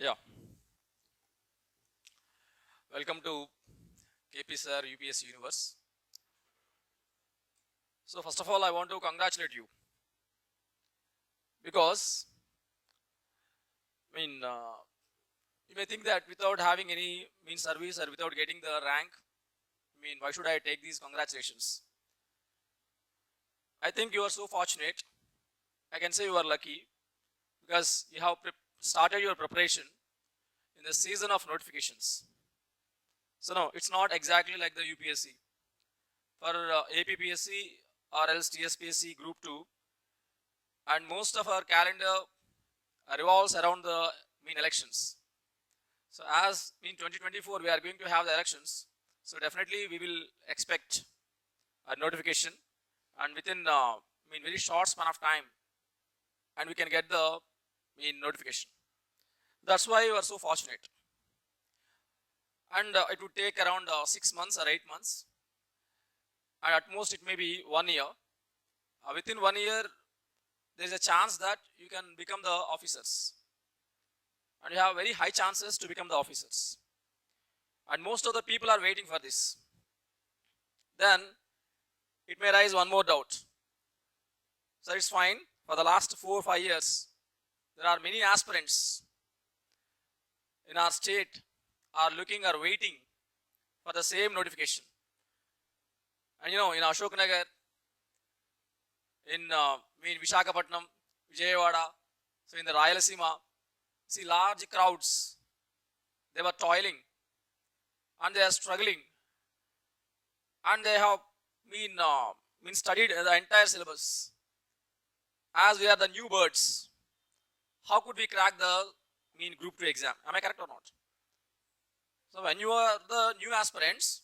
Yeah. Welcome to Sir UPSC Universe. So first of all, I want to congratulate you because you may think that without having any service or without getting the rank, why should I take these congratulations? I think you are so fortunate. I can say you are lucky because you have started your preparation in the season of notifications. So no, it's not exactly like the UPSC. For APPSC or else TSPSC Group 2, and most of our calendar revolves around the elections. So as in 2024 we are going to have the elections, so definitely we will expect a notification, and within very short span of time, and we can get the notification. That's why you are so fortunate. And it would take around 6 months or 8 months, and at most it may be 1 year. Within 1 year, there is a chance that you can become the officers, and you have very high chances to become the officers. And most of the people are waiting for this. Then it may rise one more doubt. So it's fine. For the last 4 or 5 years, there are many aspirants in our state are looking or waiting for the same notification. And in Ashoknagar, in Visakhapatnam, Vijayawada, so in the Rayalaseema, see large crowds. They were toiling and they are struggling, and they have studied the entire syllabus. As we are the new birds, how could we crack the Group 2 exam? Am I correct or not? So when you are the new aspirants,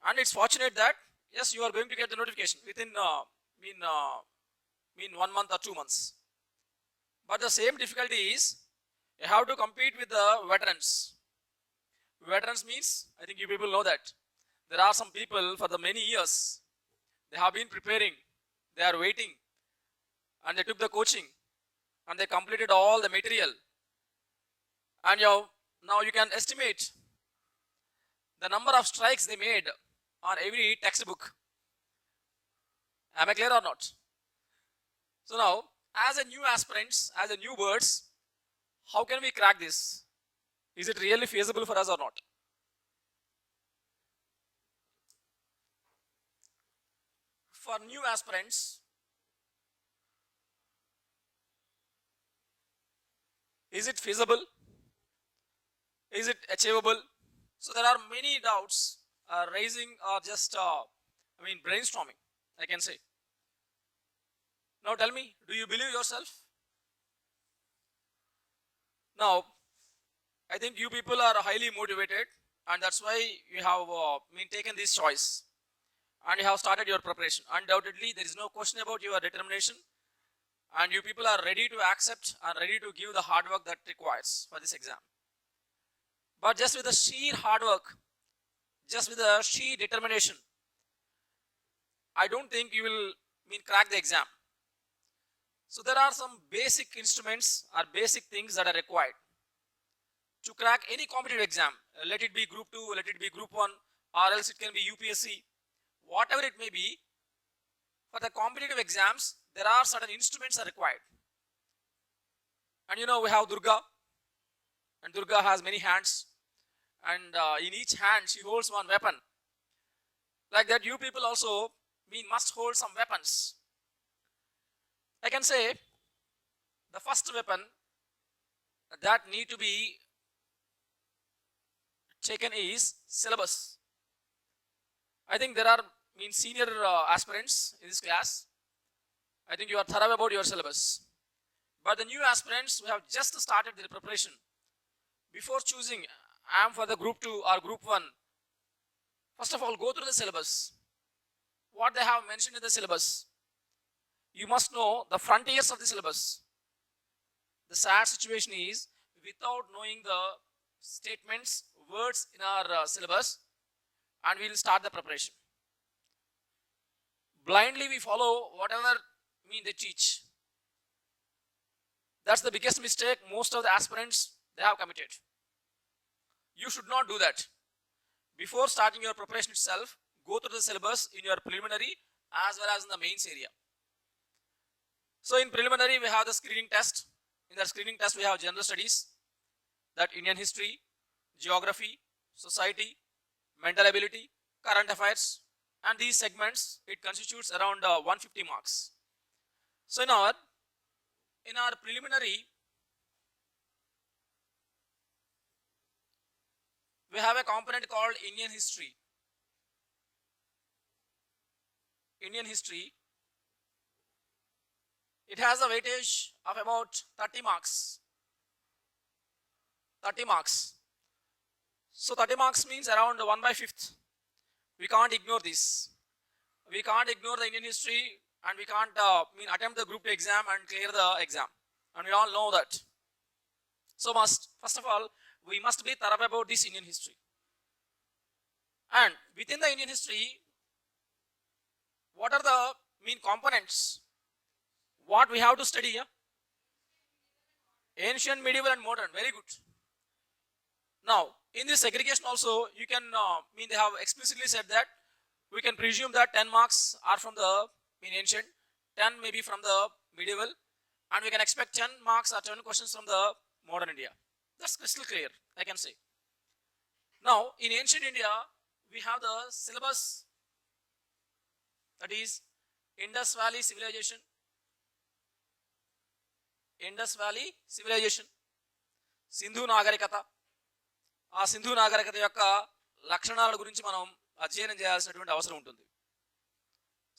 and it's fortunate that yes, you are going to get the notification within 1 month or 2 months. But the same difficulty is you have to compete with the veterans. Veterans means, I think you people know that there are some people for the many years, they have been preparing, they are waiting, and they took the coaching, and they completed all the material. And now you can estimate the number of strikes they made on every textbook. Am I clear or not? So now, as a new aspirants, as a new birds, how can we crack this? Is it really feasible for us or not? For new aspirants, is it feasible? Is it achievable? So there are many doubts raising or just brainstorming, I can say. Now tell me, do you believe yourself? Now, I think you people are highly motivated, and that's why you have taken this choice, and you have started your preparation. Undoubtedly, there is no question about your determination, and you people are ready to accept and ready to give the hard work that requires for this exam. But just with the sheer hard work, just with the sheer determination, I don't think you will crack the exam. So there are some basic instruments or basic things that are required to crack any competitive exam. Let it be Group 2, let it be Group 1, or else it can be UPSC. Whatever it may be, for the competitive exams, there are certain instruments are required. And we have Durga, and Durga has many hands, and in each hand she holds one weapon. Like that, you people also must hold some weapons. I can say the first weapon that need to be taken is syllabus. I think there are senior aspirants in this class. I think you are thorough about your syllabus. But the new aspirants who have just started their preparation, before choosing I am for the Group 2 or Group 1, first of all, go through the syllabus. What they have mentioned in the syllabus. You must know the frontiers of the syllabus. The sad situation is, without knowing the statements, words in our syllabus, and we will start the preparation. Blindly we follow whatever they teach. That's the biggest mistake most of the aspirants they have committed. You should not do that. Before starting your preparation itself, go through the syllabus in your preliminary as well as in the mains area. So in preliminary, we have the screening test. In the screening test, we have general studies, that Indian history, geography, society, mental ability, current affairs, and these segments, it constitutes around 150 marks. So in our preliminary, we have a component called Indian history. Indian history, it has a weightage of about 30 marks. 30 marks. So 30 marks means around 1/5. We can't ignore this. We can't ignore the Indian history, and we can't attempt the Group 2 exam and clear the exam. And we all know that. So first of all, we must be thorough about this Indian history. And within the Indian history, what are the components? What we have to study here? Ancient, medieval, and modern. Very good. Now, in this segregation also, you can, they have explicitly said that we can presume that 10 marks are from the ancient, 10 maybe from the medieval, and we can expect 10 marks or 10 questions from the modern India. That's crystal clear, I can say. Now, in ancient India, we have the syllabus, that is Indus Valley Civilization. Indus Valley Civilization, Sindhu నాగరికత. ఆ సింధు నాగరికత యొక్క లక్షణాల గురించి మనం అధ్యయనం చేయాల్సినటువంటి అవసరం ఉంటుంది.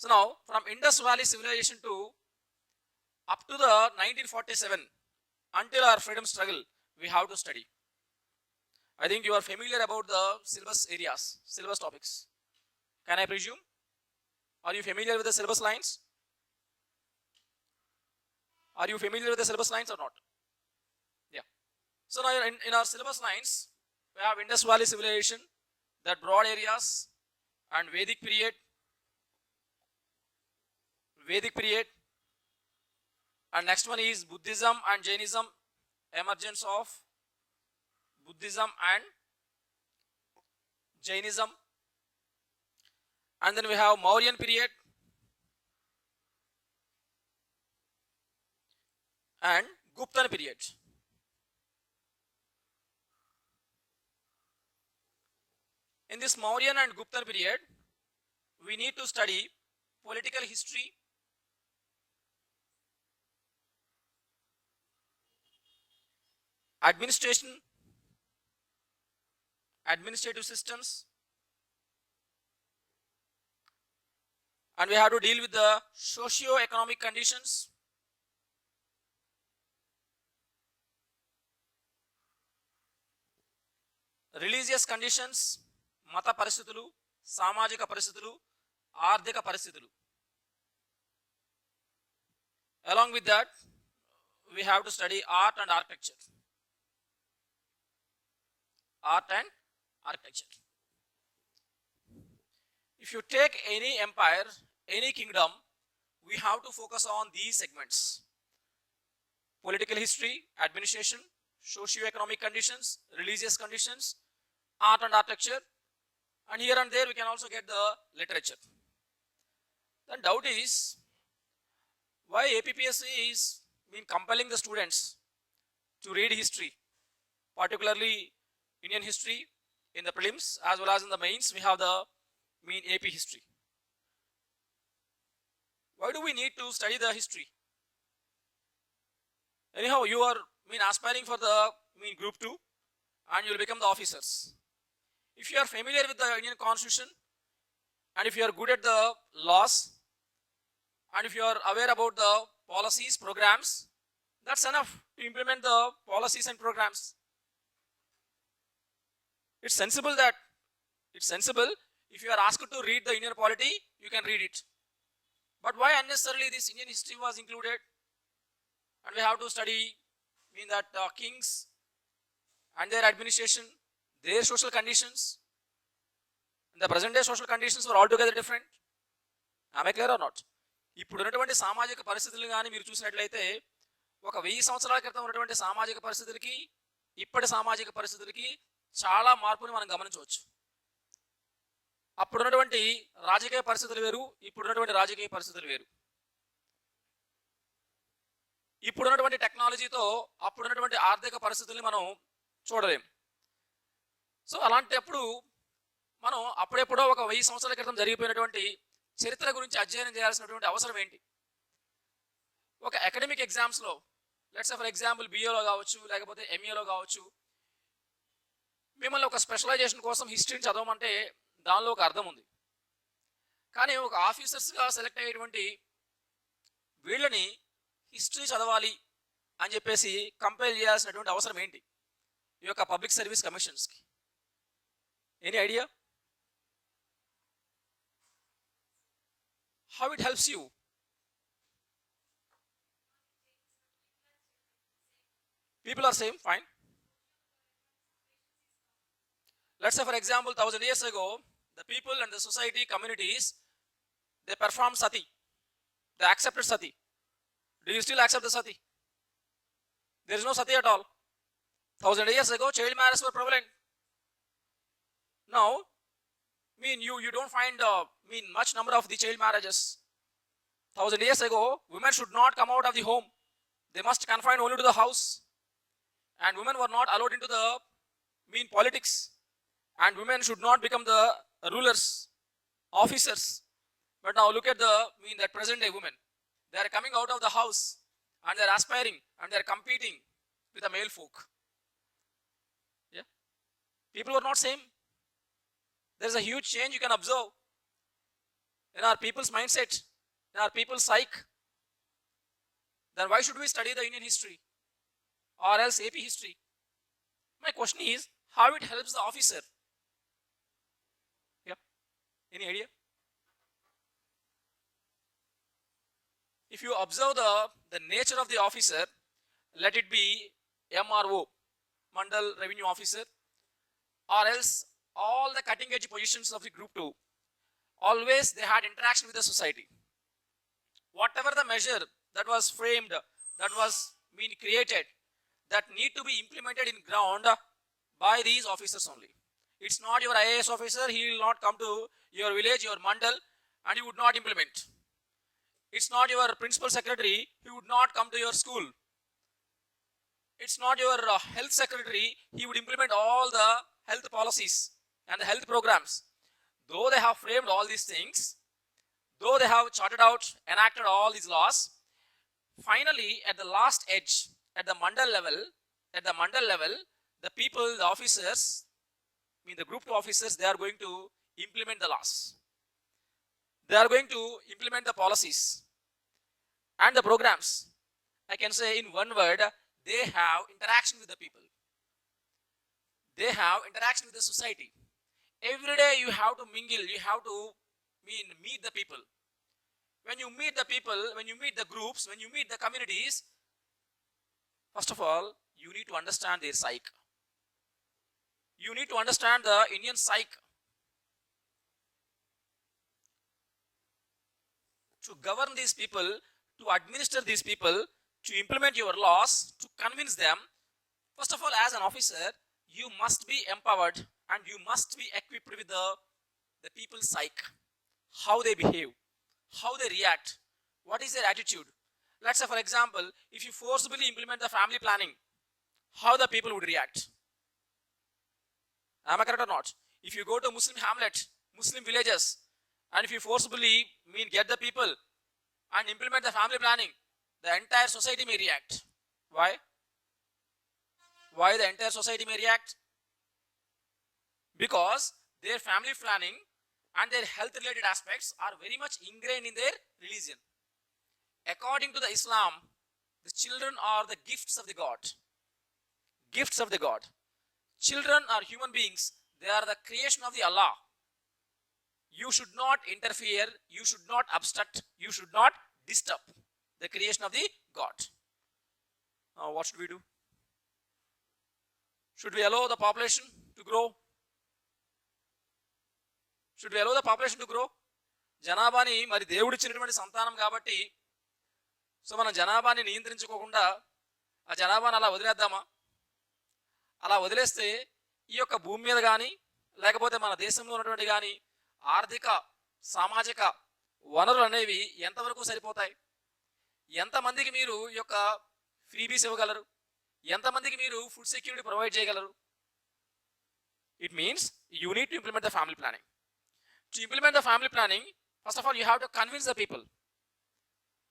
So now, from Indus Valley Civilization to up to the 1947, until our freedom struggle, we have to study. I think you are familiar about the syllabus areas, syllabus topics. Can I presume? Are you familiar with the syllabus lines? Are you familiar with the syllabus lines or not? Yeah. So now in our syllabus lines, we have Indus Valley Civilization, that broad areas, and Vedic period, and next one is Buddhism and Jainism, emergence of Buddhism and Jainism, and then we have Mauryan period and Guptan period. In this Mauryan and Guptan period, we need to study political history, administrative systems, and we have to deal with the socio-economic conditions, religious conditions, మత పరిస్థితులు, సామాజిక పరిస్థితులు, ఆర్థిక పరిస్థితులు. Along with that, we have to study art and architecture. Art and architecture. If you take any empire, any kingdom, we have to focus on these segments: political history, administration, socio-economic conditions, religious conditions, art and architecture, and here and there we can also get the literature. The doubt is, why APPSC is compelling the students to read history, particularly Indian history in the prelims as well as in the mains. We have the AP history. Why do we need to study the history? Anyhow, you are aspiring for the Group 2 and you will become the officers. If you are familiar with the Indian Constitution, and if you are good at the laws, and if you are aware about the policies, programs, that's enough to implement the policies and programs. It's sensible if you are asked to read the Indian polity, you can read it. But why unnecessarily this Indian history was included? And we have to study that kings and their administration, their social conditions. In the present day, social conditions were altogether different. Am I clear or not? ఇప్పుడు ఉన్నటువంటి సామాజిక పరిస్థితులు కానీ మీరు చూసినట్లయితే, ఒక 1000 సంవత్సరాల క్రితం ఉన్నటువంటి సామాజిక పరిస్థితులకి ఇప్పటి సామాజిక పరిస్థితులకి చాలా మార్పుని మనం గమనించవచ్చు. అప్పుడున్నటువంటి రాజకీయ పరిస్థితులు వేరు, ఇప్పుడున్నటువంటి రాజకీయ పరిస్థితులు వేరు. ఇప్పుడున్నటువంటి టెక్నాలజీతో అప్పుడున్నటువంటి ఆర్థిక పరిస్థితుల్ని మనం చూడలేం. సో అలాంటప్పుడు మనం అప్పుడెప్పుడో ఒక 1000 సంవత్సరాల క్రితం జరిగిపోయినటువంటి చరిత్ర గురించి అధ్యయనం చేయాల్సినటువంటి అవసరం ఏంటి? ఒక అకాడమిక్ ఎగ్జామ్స్లో, లెట్స్ ఫర్ ఎగ్జాంపుల్ బిఏలో కావచ్చు, లేకపోతే ఎంఏలో కావచ్చు, మిమ్మల్ని ఒక స్పెషలైజేషన్ కోసం హిస్టరీని చదవమంటే దానిలో ఒక అర్థం ఉంది. కానీ ఒక ఆఫీసర్స్గా సెలెక్ట్ అయ్యేటువంటి వీళ్ళని హిస్టరీ చదవాలి అని చెప్పేసి కంపేర్ చేయాల్సినటువంటి అవసరం ఏంటి ఈ యొక్క పబ్లిక్ సర్వీస్ కమిషన్స్కి? Any idea how it helps you? People are same, fine. Let's say for example 1000 years ago, the people and the society, communities, they performed sati. They accepted sati. Do you still accept the sati? There is no sati at all. 1000 years ago, child marriages were prevalent. Now, you don't find much number of the child marriages. 1000 years ago, women should not come out of the home. They must confine only to the house. And women were not allowed into the politics. And women should not become the rulers, officers. But now look at the present day women. They are coming out of the house and they are aspiring and they are competing with the male folk. Yeah, people were not same. There is a huge change you can observe in our people's mindset, in our people's psyche. Then why should we study the Indian history or else AP history? My question is, how it helps the officer? Yeah, any idea? If you observe the nature of the officer, let it be MRO, Mandal Revenue Officer, or else all the cutting edge positions of the Group 2, always they had interaction with the society. Whatever the measure that was framed, that was created, that need to be implemented in ground by these officers only. It's not your IAS officer, he will not come to your village, your mandal, and he would not implement. It's not your principal secretary, he would not come to your school. It's not your health secretary, he would implement all the health policies and the health programs. Though they have framed all these things, though they have charted out, enacted all these laws, finally at the last edge, at the mandal level, the people, the officers, the Group 2 officers, they are going to implement the laws. They are going to implement the policies and the programs. I can say in one word, they have interaction with the people. They have interaction with the society. Every day you have to mingle, you have to meet the people. When you meet the people, when you meet the groups, when you meet the communities, first of all, you need to understand their psyche. You need to understand the Indian psyche. To govern these people, to administer these people, to implement your laws, to convince them, first of all, as an officer, you must be empowered and you must be equipped with the people's psyche. How they behave, how they react, what is their attitude. Let's say for example, if you forcibly implement the family planning, how the people would react. Am I correct or not? If you go to Muslim hamlet, Muslim villages, and if you forcibly get the people and implement the family planning, the entire society may react. Why? Why the entire society may react? Because their family planning and their health related aspects are very much ingrained in their religion. According to the Islam, the children are the gifts of the God. Gifts of the God. Children are human beings. They are the creation of the Allah. You should not interfere, you should not obstruct, you should not disturb the creation of the God. Now what should we do? Should we allow the population to grow? Should we allow the population to grow? జనాభాని మరి దేవుడు ఇచ్చినటువంటి సంతానం కాబట్టి so మనం జనాభాని నియంత్రించుకోకుండా ఆ జనాభాని అలా వదిలేద్దామా? అలా వదిలేస్తే ఈ యొక్క భూమి మీద కానీ లేకపోతే మన దేశంలో ఉన్నటువంటి కానీ ఆర్థిక సామాజిక వనరులు అనేవి ఎంతవరకు సరిపోతాయి? ఎంతమందికి మీరు ఈ యొక్క ఫ్రీబీస్ ఇవ్వగలరు? ఎంతమందికి మీరు ఫుడ్ సెక్యూరిటీ ప్రొవైడ్ చేయగలరు? It means you need to implement the family planning. To implement the family planning, first of all you have to convince the people.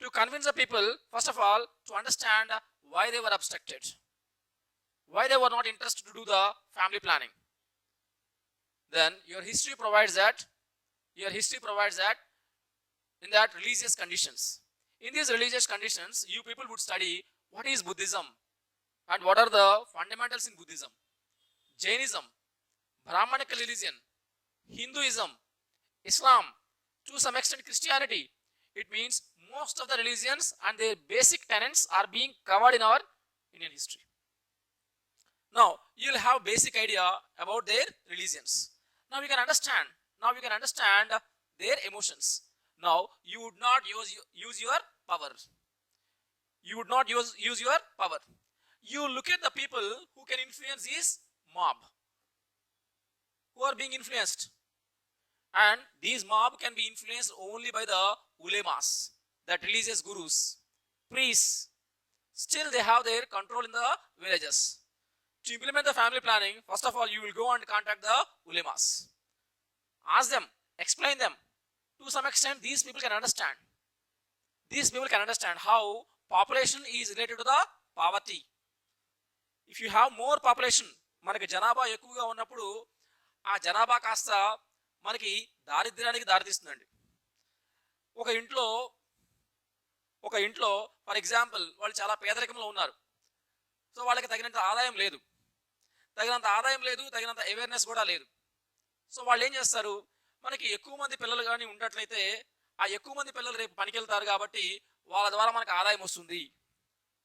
To convince the people, first of all, to understand why they were obstructed, why they were not interested to do the family planning. Then your history provides that in that religious conditions. In these religious conditions, you people would study what is Buddhism and what are the fundamentals in Buddhism, Jainism, Brahmanic religion, Hinduism, Islam, to some extent Christianity. It means most of the religions and their basic tenets are being covered in our Indian history. Now you will have basic idea about their religions. Now you can understand their emotions. Now you would not use your power. You would not use your power. You look at the people who can influence this mob, who are being influenced, and these mob can be influenced only by the ulemas, that religious gurus, priests. Still they have their control in the villages. To implement the family planning, first of all you will go and contact the ulemas, ask them, explain them. To some extent these people can understand how population is related to the poverty. If you have more population, మనకి జనాభా ఎక్కువగా ఉన్నప్పుడు ఆ జనాభా కాస్త మనకి దారిద్ర్యానికి దారితీస్తుందండి. ఒక ఇంట్లో ఫర్ ఎగ్జాంపుల్ వాళ్ళు చాలా పేదరికంలో ఉన్నారు. సో వాళ్ళకి తగినంత ఆదాయం లేదు, తగినంత అవేర్నెస్ కూడా లేదు. సో వాళ్ళు ఏం చేస్తారు, మనకి ఎక్కువ మంది పిల్లలు కానీ ఉన్నట్లయితే ఆ ఎక్కువ మంది పిల్లలు రేపు పనికి వెళ్తారు కాబట్టి వాళ్ళ ద్వారా మనకు ఆదాయం వస్తుంది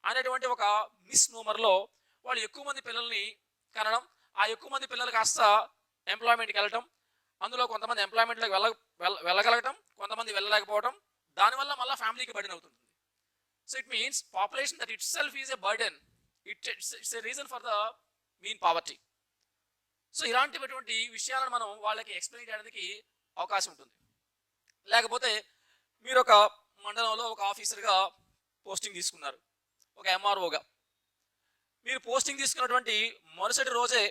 అనేటువంటి ఒక మిస్ నోమర్లో వాళ్ళు ఎక్కువ మంది పిల్లల్ని కనడం, ఆ ఎక్కువ మంది పిల్లలు కాస్త ఎంప్లాయ్మెంట్కి వెళ్ళటం, అందులో కొంతమంది ఎంప్లాయ్మెంట్లోకి వెళ్ళగలగటం, కొంతమంది వెళ్ళలేకపోవడం, దానివల్ల మళ్ళీ ఫ్యామిలీకి బర్డెన్ అవుతుంది. So it means population that itself is a burden, it's a reason for the mean poverty. So ఇలాంటిటువంటి విషయాలను మనం వాళ్ళకి ఎక్స్ప్లెయిన్ చేయడానికి అవకాశం ఉంటుంది. లేకపోతే మీరు ఒక మండలంలో ఒక ఆఫీసర్గా పోస్టింగ్ తీసుకున్నారు, ఒక ఎంఆర్ఓగా. మీరు పోస్టింగ్ తీసుకున్నటువంటి మరుసటి రోజే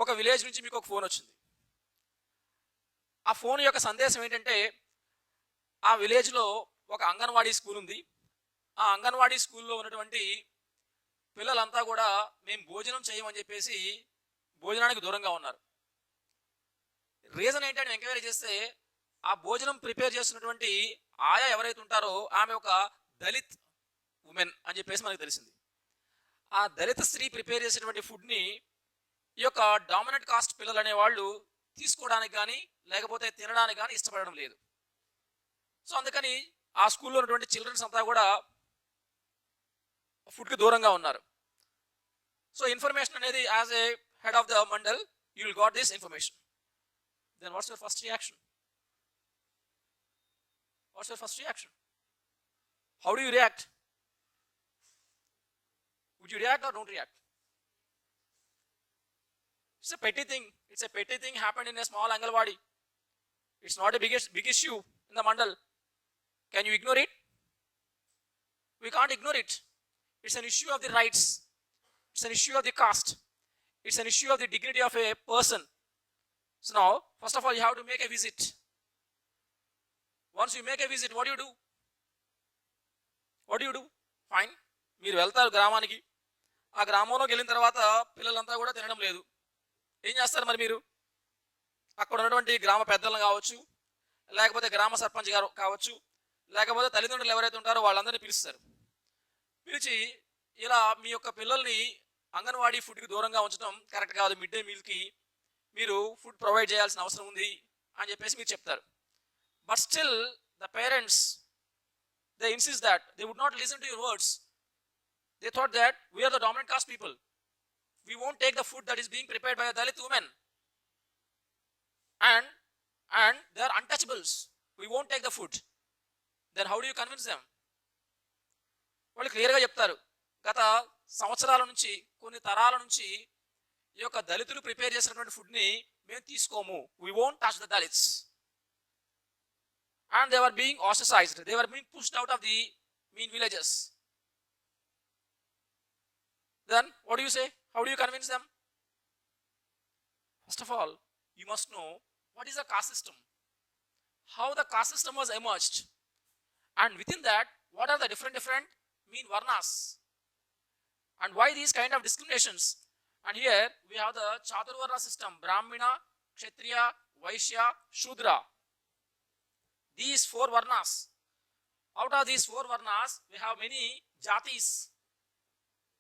ఒక విలేజ్ నుంచి మీకు ఒక ఫోన్ వచ్చింది. ఆ ఫోన్ యొక్క సందేశం ఏంటంటే, ఆ విలేజ్లో ఒక అంగన్వాడీ స్కూల్ ఉంది. ఆ అంగన్వాడీ స్కూల్లో ఉన్నటువంటి పిల్లలంతా కూడా మేము భోజనం చేయమని చెప్పేసి భోజనానికి దూరంగా ఉన్నారు. రీజన్ ఏంటంటే ఎంక్వైరీ చేస్తే ఆ భోజనం ప్రిపేర్ చేస్తున్నటువంటి ఆయా ఎవరైతే ఉంటారో ఆమె ఒక దళిత్ ఉమెన్ అని చెప్పేసి మనకు తెలిసింది. ఆ దళిత స్త్రీ ప్రిపేర్ చేసేటువంటి ఫుడ్ని ఈ యొక్క డామినెంట్ కాస్ట్ పిల్లలు అనేవాళ్ళు తీసుకోవడానికి కానీ లేకపోతే తినడానికి కానీ ఇష్టపడడం లేదు. సో అందుకని ఆ స్కూల్లో ఉన్నటువంటి చిల్డ్రన్స్ అంతా కూడా ఫుడ్కి దూరంగా ఉన్నారు. సో ఇన్ఫర్మేషన్ అనేది as a head of the mandal you will got this information. Then what's your first reaction? How do you react? Would you react or don't react? It's a petty thing happened in a small Angalwadi. It's not a big issue in the mandal. Can you ignore it? We can't ignore it. It's an issue of the rights. It's an issue of the caste. It's an issue of the dignity of a person. So now, first of all, you have to make a visit. Once you make a visit, what do you do? Fine. మీరు వెళ్తారు గ్రామానికి. ఆ గ్రామంలోకి వెళ్ళిన తర్వాత పిల్లలంతా కూడా తినడం లేదు. ఏం చేస్తారు మరి మీరు? అక్కడ ఉన్నటువంటి గ్రామ పెద్దలను కావచ్చు, లేకపోతే గ్రామ సర్పంచ్ గారు కావచ్చు, లేకపోతే తల్లిదండ్రులు ఎవరైతే ఉంటారో వాళ్ళందరినీ పిలుస్తారు. పిలిచి ఇలా మీ యొక్క పిల్లల్ని అంగన్వాడీ ఫుడ్కి దూరంగా ఉంచడం కరెక్ట్ కాదు, మిడ్ డే మీల్కి మీరు ఫుడ్ ప్రొవైడ్ చేయాల్సిన అవసరం ఉంది అని చెప్పేసి మీరు చెప్తారు. But still, the parents, they insist that they would not listen to your words. They thought that we are the dominant caste people. We won't take the food that is being prepared by a Dalit woman. And they are untouchables. We won't take the food. Then how do you convince them? వాళ్ళు క్లియర్గా చెప్తారు, గత సంవత్సరాల నుంచి, కొన్ని తరాల నుంచి ఈ యొక్క దళితులు ప్రిపేర్ చేసినటువంటి ఫుడ్ని మేము తీసుకోము. We won't touch the Dalits. And they were being ostracized. They were being pushed out of the villages. Then what do you say? How do you convince them? First of all, you must know what is the caste system, how the caste system was emerged, and within that what are the different varnas, and why these kind of discriminations. And here we have the Chaturvarna system: Brahmana, Kshatriya, Vaishya, Shudra. These 4 varnas. Out of these 4 varnas, we have many jatis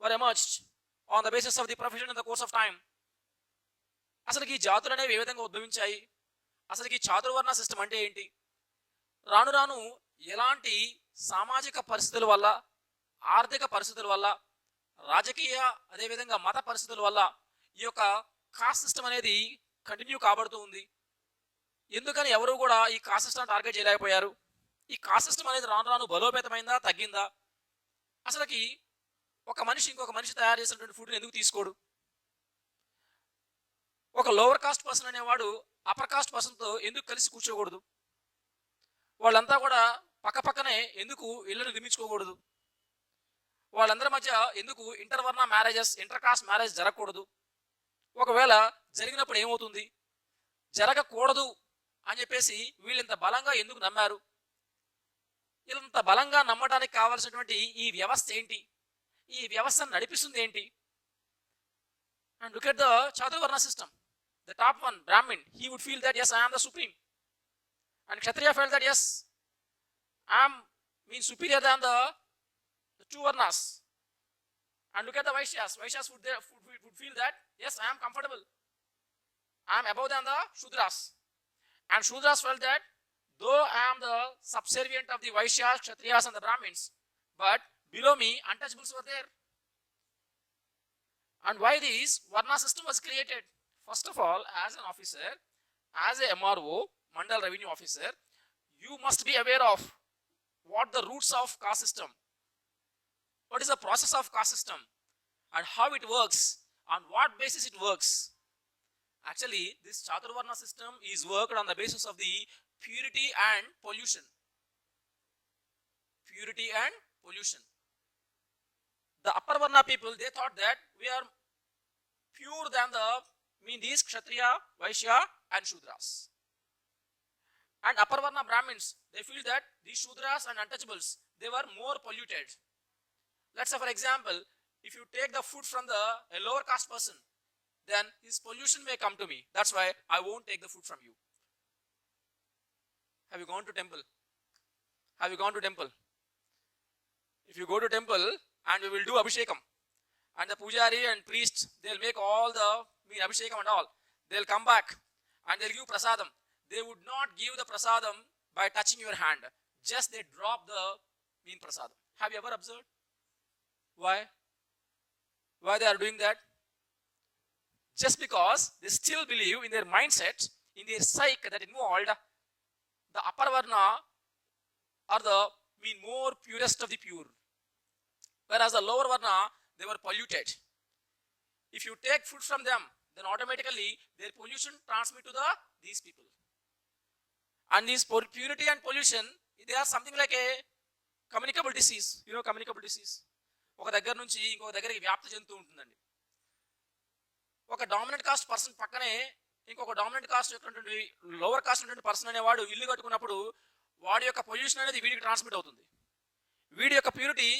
were emerged on the basis of the profession in the course of time. అసలుకి ఈ జాతులు అనేవి ఏ విధంగా ఉద్భవించాయి? అసలుకి ఈ చాతుర్వర్ణ system అంటే ఏంటి? రాను రాను ఎలాంటి సామాజిక పరిస్థితుల వల్ల, ఆర్థిక పరిస్థితుల వల్ల, రాజకీయ అదేవిధంగా మత పరిస్థితుల వల్ల ఈ యొక్క కాస్ట్ సిస్టమ్ అనేది కంటిన్యూ కాబడుతూ ఉంది. ఎందుకని ఎవరు కూడా ఈ కాస్ట్ సిస్టమ్ టార్గెట్ చేయలేకపోయారు? ఈ కాస్ట్ సిస్టమ్ అనేది రాను రాను బలోపేతమైందా, తగ్గిందా? అసలుకి ఒక మనిషి ఇంకొక మనిషి తయారు చేసినటువంటి ఫుడ్ని ఎందుకు తీసుకోడు? ఒక లోవర్ కాస్ట్ పర్సన్ అనేవాడు అప్పర్ కాస్ట్ పర్సన్తో ఎందుకు కలిసి కూర్చోకూడదు? వాళ్ళంతా కూడా పక్క పక్కనే ఎందుకు ఇళ్లను నిర్మించుకోకూడదు? వాళ్ళందరి మధ్య ఎందుకు ఇంటర్వర్ణ మ్యారేజెస్, ఇంటర్ కాస్ట్ మ్యారేజ్ జరగకూడదు? ఒకవేళ జరిగినప్పుడు ఏమవుతుంది? జరగకూడదు అని చెప్పేసి వీళ్ళు ఇంత బలంగా ఎందుకు నమ్మారు? ఇంత బలంగా నమ్మడానికి కావాల్సినటువంటి ఈ వ్యవస్థ ఏంటి? ఈ వ్యవస్థను నడిపిస్తుంది ఏంటి? And look at the Chaturvarna system. The top one, Brahmin, he would feel that yes, I am the supreme. And Kshatriya felt that yes, I am superior than the 2 varnas. And look at the Vaishyas. Vaishyas would feel that yes, I am comfortable. I am above than the Shudras. And Shudras felt that though I am the subservient of the Vaishyas, Kshatriyas and the Brahmins, but below me untouchables were there. And why this Varna system was created? First of all, as an officer, as a MRO, Mandal Revenue Officer, you must be aware of what the roots of caste system, what is the process of caste system, and how it works, on what basis it works. Actually, this Chaturvarna system is worked on the basis of the purity and pollution. Purity and pollution. The upper Varna people, they thought that we are pure than these Kshatriya, Vaishya and Shudras. And upper Varna Brahmins, they feel that these Shudras and untouchables, they were more polluted. Let's say for example, if you take the food from a lower caste person, then his pollution may come to me. That's why I won't take the food from you. Have you gone to temple? Have you gone to temple? If you go to temple and we will do Abhishekam, and the pujari and priest, they'll make all the Abhishekam and all. They'll come back and they'll give prasadam. They would not give the prasadam by touching your hand. Just they drop the prasadam. Have you ever observed? Why? Why they are doing that? Just because they still believe in their mindset, in their psyche that involved, the upper varna are the more purest of the pure. Whereas the lower varna, they were polluted. If you take food from them, then automatically their pollution transmit to these people. And this purity and pollution, they are something like a communicable disease. You know communicable disease? ఒక దగ్గర నుంచి ఇంకొక దగ్గరికి వ్యాప్తి చెందుతూ ఉంటుందండి. ఒక dominant cost person పక్కనే ఇంకొక డామినెంట్ కాస్ట్ యొక్క లోవర్ కాస్ట్ ఉన్నటువంటి పర్సన్ అనేవాడు ఇల్లు కట్టుకున్నప్పుడు వాడి యొక్క పొల్యూషన్ అనేది వీడికి ట్రాన్స్మిట్ అవుతుంది. వీడి యొక్క ప్యూరిటీ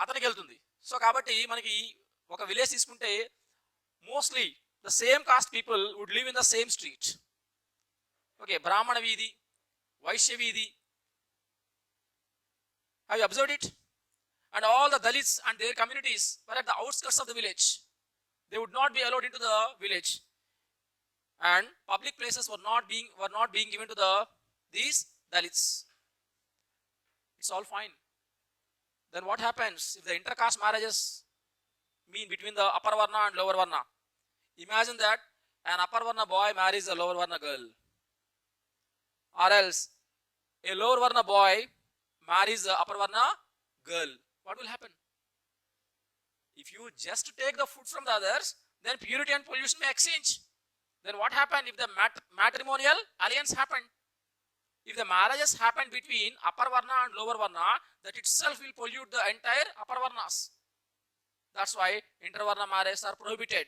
అతనికి వెళ్తుంది. సో కాబట్టి మనకి ఒక విలేజ్ తీసుకుంటే mostly the same caste people would live in the same street. Okay, బ్రాహ్మణ వీధి, వైశ్య వీధి. Have you observed it? And all the Dalits and their communities were at the outskirts of the village. They would not be allowed into the village, and public places were not being given to these Dalits. It's all fine. Then what happens if the intercaste marriages between the upper varna and lower varna? Imagine that an upper varna boy marries a lower varna girl, or else a lower varna boy marries a upper varna girl. What will happen? If you just take the food from the others, then purity and pollution may exchange. Then what happened if the matrimonial alliance happened? If the marriages happen between upper varna and lower varna, that itself will pollute the entire upper varnas. That's why intervarna marriages are prohibited,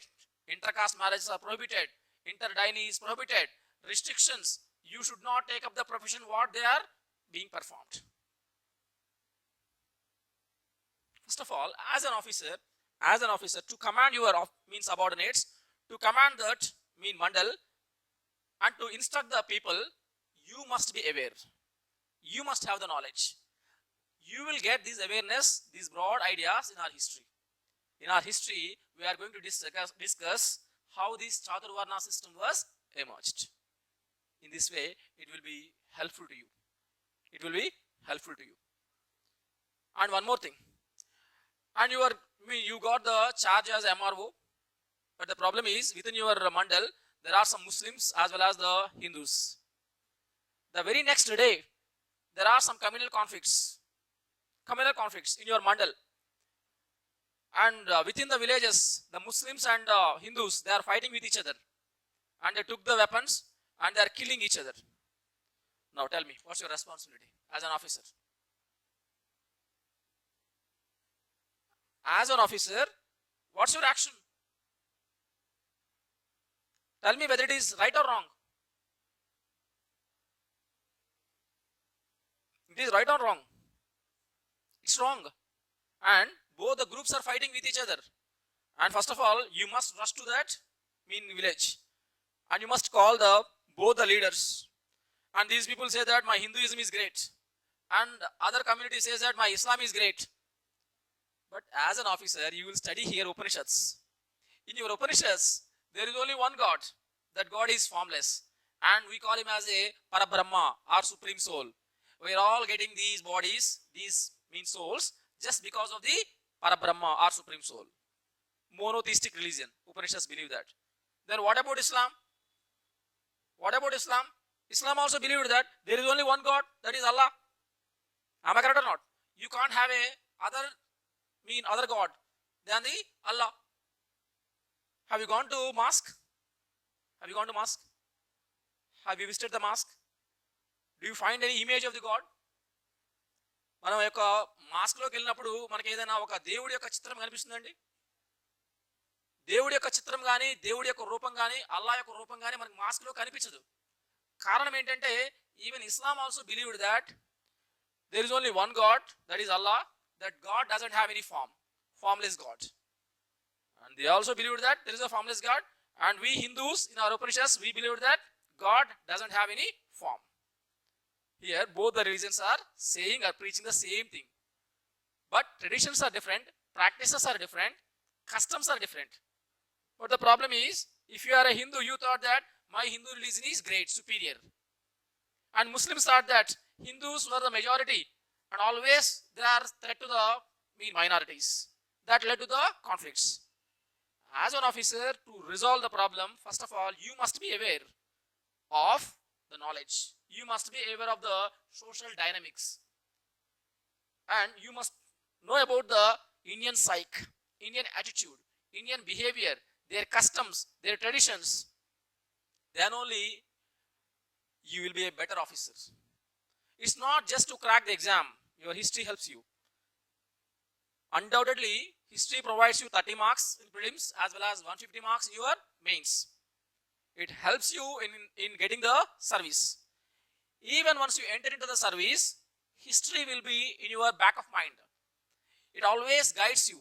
intercaste marriages are prohibited, interdyne is prohibited, restrictions. You should not take up the profession what they are being performed. First of all, as an officer, to command your subordinates, to command that mandal, and to instruct the people, you must be aware. You must have the knowledge. You will get this awareness, these broad ideas in our history. In our history, we are going to discuss how this Chaturvarna system was emerged. In this way, it will be helpful to you. It will be helpful to you. And one more thing. And you got the charge as MRO, but the problem is within your mandal, there are some Muslims as well as the Hindus. The very next day, there are some communal conflicts in your mandal. And within the villages, the Muslims and Hindus, they are fighting with each other. And they took the weapons and they are killing each other. Now tell me, what's your responsibility as an officer? As an officer, what's your action? Tell me whether it is right or wrong. It is right or wrong? It's wrong. And both the groups are fighting with each other. And first of all, you must rush to that village. And you must call both the leaders. And these people say that my Hinduism is great. And other community says that my Islam is great. But as an officer, you will study here Upanishads. In your Upanishads, there is only one God. That God is formless. And we call him as a Parabrahma, our supreme soul. We are all getting these bodies, these souls, just because of the Parabrahma, our supreme soul. Monotheistic religion. Upanishads believe that. Then what about Islam? What about Islam? Islam also believed that there is only one God, that is Allah. Am I correct or not? You can't have other God than the Allah. Have you gone to mosque? Have you gone to mosque? Have you visited the mosque? Do you find any image of the God? మనం యొక్క మాస్క్లోకి వెళ్ళినప్పుడు మనకి ఏదైనా ఒక దేవుడి యొక్క చిత్రం కనిపిస్తుందండి? దేవుడి యొక్క చిత్రం కానీ, దేవుడి యొక్క రూపం కానీ, అల్లా యొక్క రూపం కానీ మనకి మాస్క్లో కనిపించదు. కారణం ఏంటంటే even Islam also believed that there is only one God, that is Allah. That God doesn't have any form, formless God. And they also believed that there is a formless God. And we Hindus in our Upanishads, we believe that God doesn't have any form. Here both the religions are saying or preaching the same thing. But traditions are different, practices are different, customs are different. But the problem is, if you are a Hindu, you thought that my Hindu religion is great, superior. And Muslims thought that Hindus were the majority and always they are threat to the minorities. That led to the conflicts. As an officer, to resolve the problem, first of all, you must be aware of the knowledge. You must be aware of the social dynamics. And you must know about the Indian psyche, Indian attitude, Indian behavior, their customs, their traditions. Then only you will be a better officer. It's not just to crack the exam. Your history helps you. Undoubtedly, history provides you 30 marks in prelims as well as 150 marks in your mains. It helps you in getting the service. Even once you enter into the service, history will be in your back of mind. It always guides you.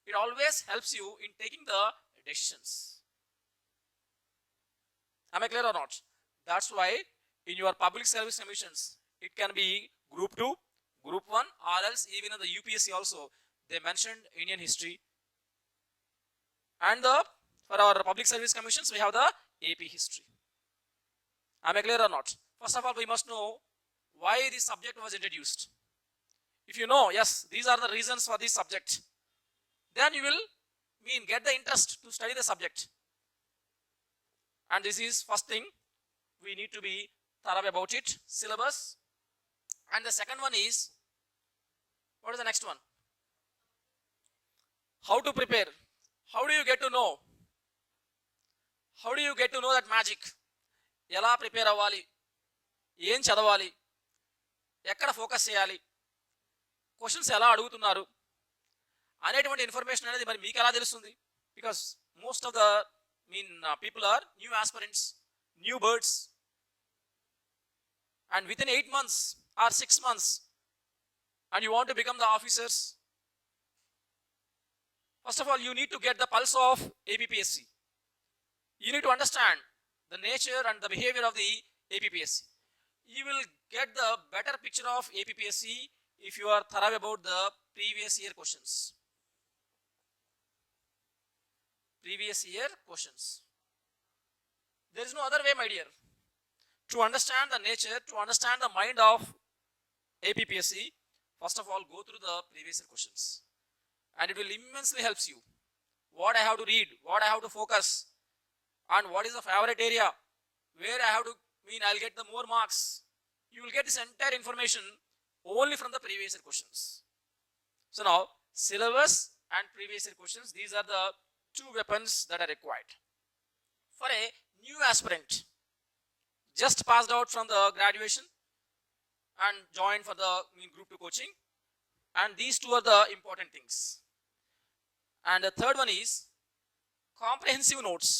It always helps you in taking the decisions. Am I clear or not? That's why in your public service commissions, it can be Group 2, Group 1, or else even in the UPSC also, they mentioned Indian history. And for our public service commissions, we have the AP history. Am I clear or not? First of all, we must know why this subject was introduced. If you know, yes, these are the reasons for this subject, then you will get the interest to study the subject. And this is first thing, we need to be thorough about it, syllabus. And the second one is, what is the next one? How to prepare? How do you get to know? How do you get to know that magic? ఎలా prepare అవ్వాలి, ఏం చదవాలి, ఎక్కడ focus చేయాలి, questions ఎలా అడుగుతున్నారు అనేటువంటి information అనేది మరి మీకు ఎలా తెలుస్తుంది? Because most of the people are new aspirants, new birds, and within 8 months or 6 months and you want to become the officers, first of all you need to get the pulse of APPSC. You need to understand the nature and the behavior of the APPSC. You will get the better picture of APPSC if you are thorough about the previous year questions. Previous year questions. There is no other way, my dear. To understand the nature, to understand the mind of APPSC, first of all go through the previous year questions, and it will immensely helps you. What I have to read, what I have to focus, and what is the favorite area, where I have to I'll get the more marks. You will get this entire information only from the previous year questions. So now syllabus and previous year questions, these are the two weapons that are required for a new aspirant just passed out from the graduation and joined for the group 2 coaching, and these two are the important things. And the third one is comprehensive notes.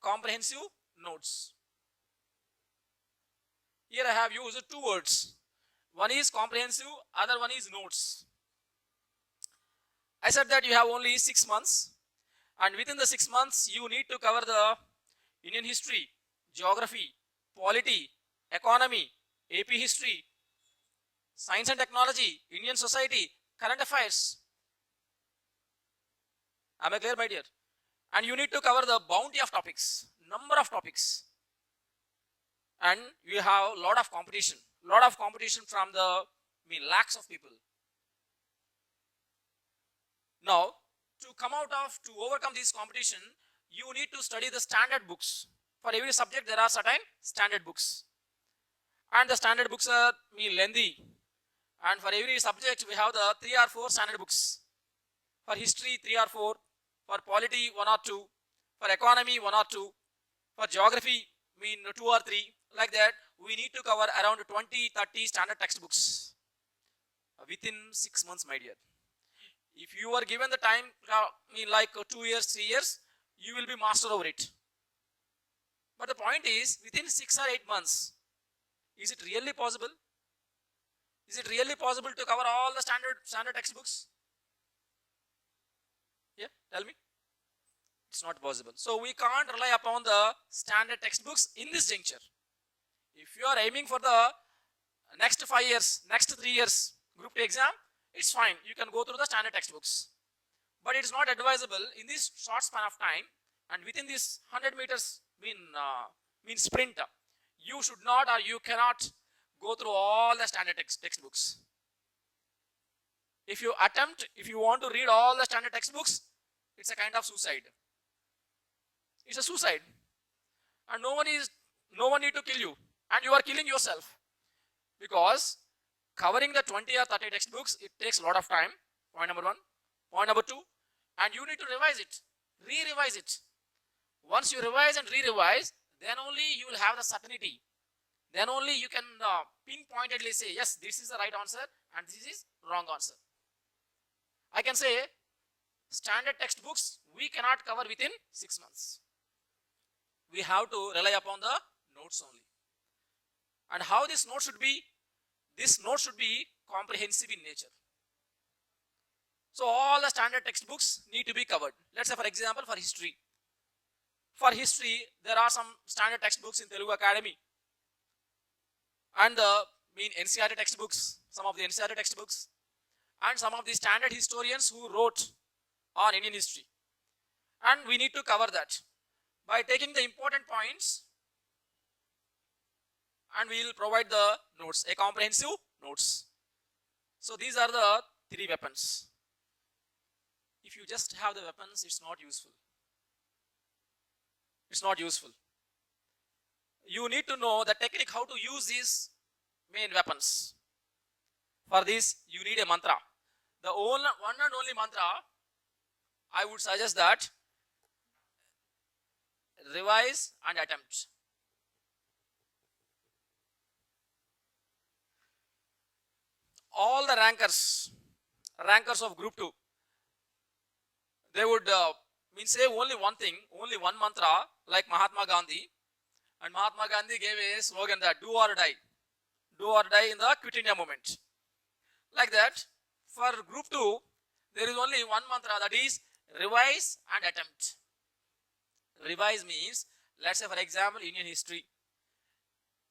Comprehensive notes. Here I have used two words. One is comprehensive, other one is notes. I said that you have only 6 months, and within the 6 months you need to cover the Indian history, geography, polity, economy, AP history, science and technology, Indian society, current affairs. Am I clear, my dear? And you need to cover the bounty of topics, number of topics, and you have a lot of competition from the lakhs of people. Now to overcome this competition, you need to study the standard books. For every subject there are certain standard books, and the standard books are lengthy, and for every subject we have the 3 or 4 standard books. For history 3 or 4, for polity 1 or 2, for economy 1 or 2, for geography 2 or 3. Like that we need to cover around 20-30 standard textbooks within 6 months, my dear. If you are given the time like 2 years, 3 years, you will be master over it. But the point is, within 6 or 8 months, is it really possible? Is it really possible to cover all the standard textbooks? Yeah, tell me. It's not possible. So we can't rely upon the standard textbooks in this juncture. If you are aiming for the next 5 years, next 3 years group 2 exam, it's fine. You can go through the standard textbooks. But it's not advisable in this short span of time, and within this 100 meters sprint, you should not or you cannot go through all the standard textbooks. If you want to read all the standard textbooks, it's a kind of suicide. It's a suicide, and no one need to kill you, and you are killing yourself, because covering the 20 or 30 textbooks, it takes a lot of time. Point number 1. Point number 2, and you need to revise it, re-revise it. Once you revise and re-revise, then only you will have the certainty. Then only you can pinpointedly say, yes, this is the right answer and this is wrong answer. I can say standard textbooks we cannot cover within 6 months. We have to rely upon the notes only. And how this note should be? This note should be comprehensive in nature. So all the standard textbooks need to be covered. Let's say, for example, for history. For history, there are some standard textbooks in Telugu Academy, and the NCERT textbooks, some of the NCERT textbooks, and some of the standard historians who wrote on Indian history. And we need to cover that by taking the important points, and we will provide the notes, a comprehensive notes. So these are the 3 weapons. If you just have the weapons, it's not useful. It's not useful. You need to know the technique how to use these main weapons. For this, you need a mantra. The one and only mantra, I would suggest that revise and attempt. All the rankers of Group 2, they would say only one thing, only one mantra, like Mahatma Gandhi. And Mahatma Gandhi gave a slogan that do or die in the Quit India movement. Like that, for Group 2, there is only one mantra, that is revise and attempt. Revise means, let's say for example, Indian history.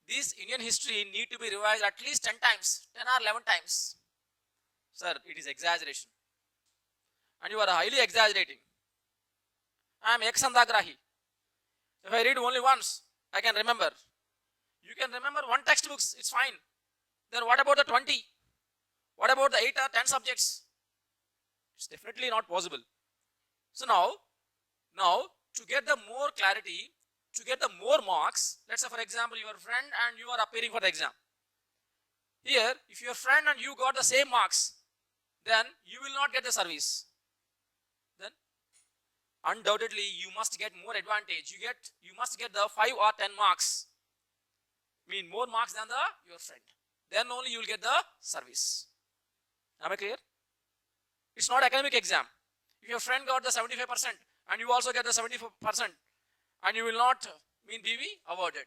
This Indian history need to be revised at least 10 times, 10 or 11 times. Sir, it is exaggeration. And you are highly exaggerating. I am ex-Sandagrahi. If I read only once, I can remember. You can remember one textbooks, it's fine. Then what about the 20? What about the 8 or 10 subjects? It's definitely not possible. So now to get the more clarity, to get the more marks, let's say for example, your friend and you are appearing for the exam. Here, if your friend and you got the same marks, then you will not get the service. Then undoubtedly you must get more advantage. You must get the 5 or 10 marks. More marks than your friend. Then only you will get the service. Am I clear? It's not academic exam. If your friend got the 75% and you also get the 74%, and you will not be awarded.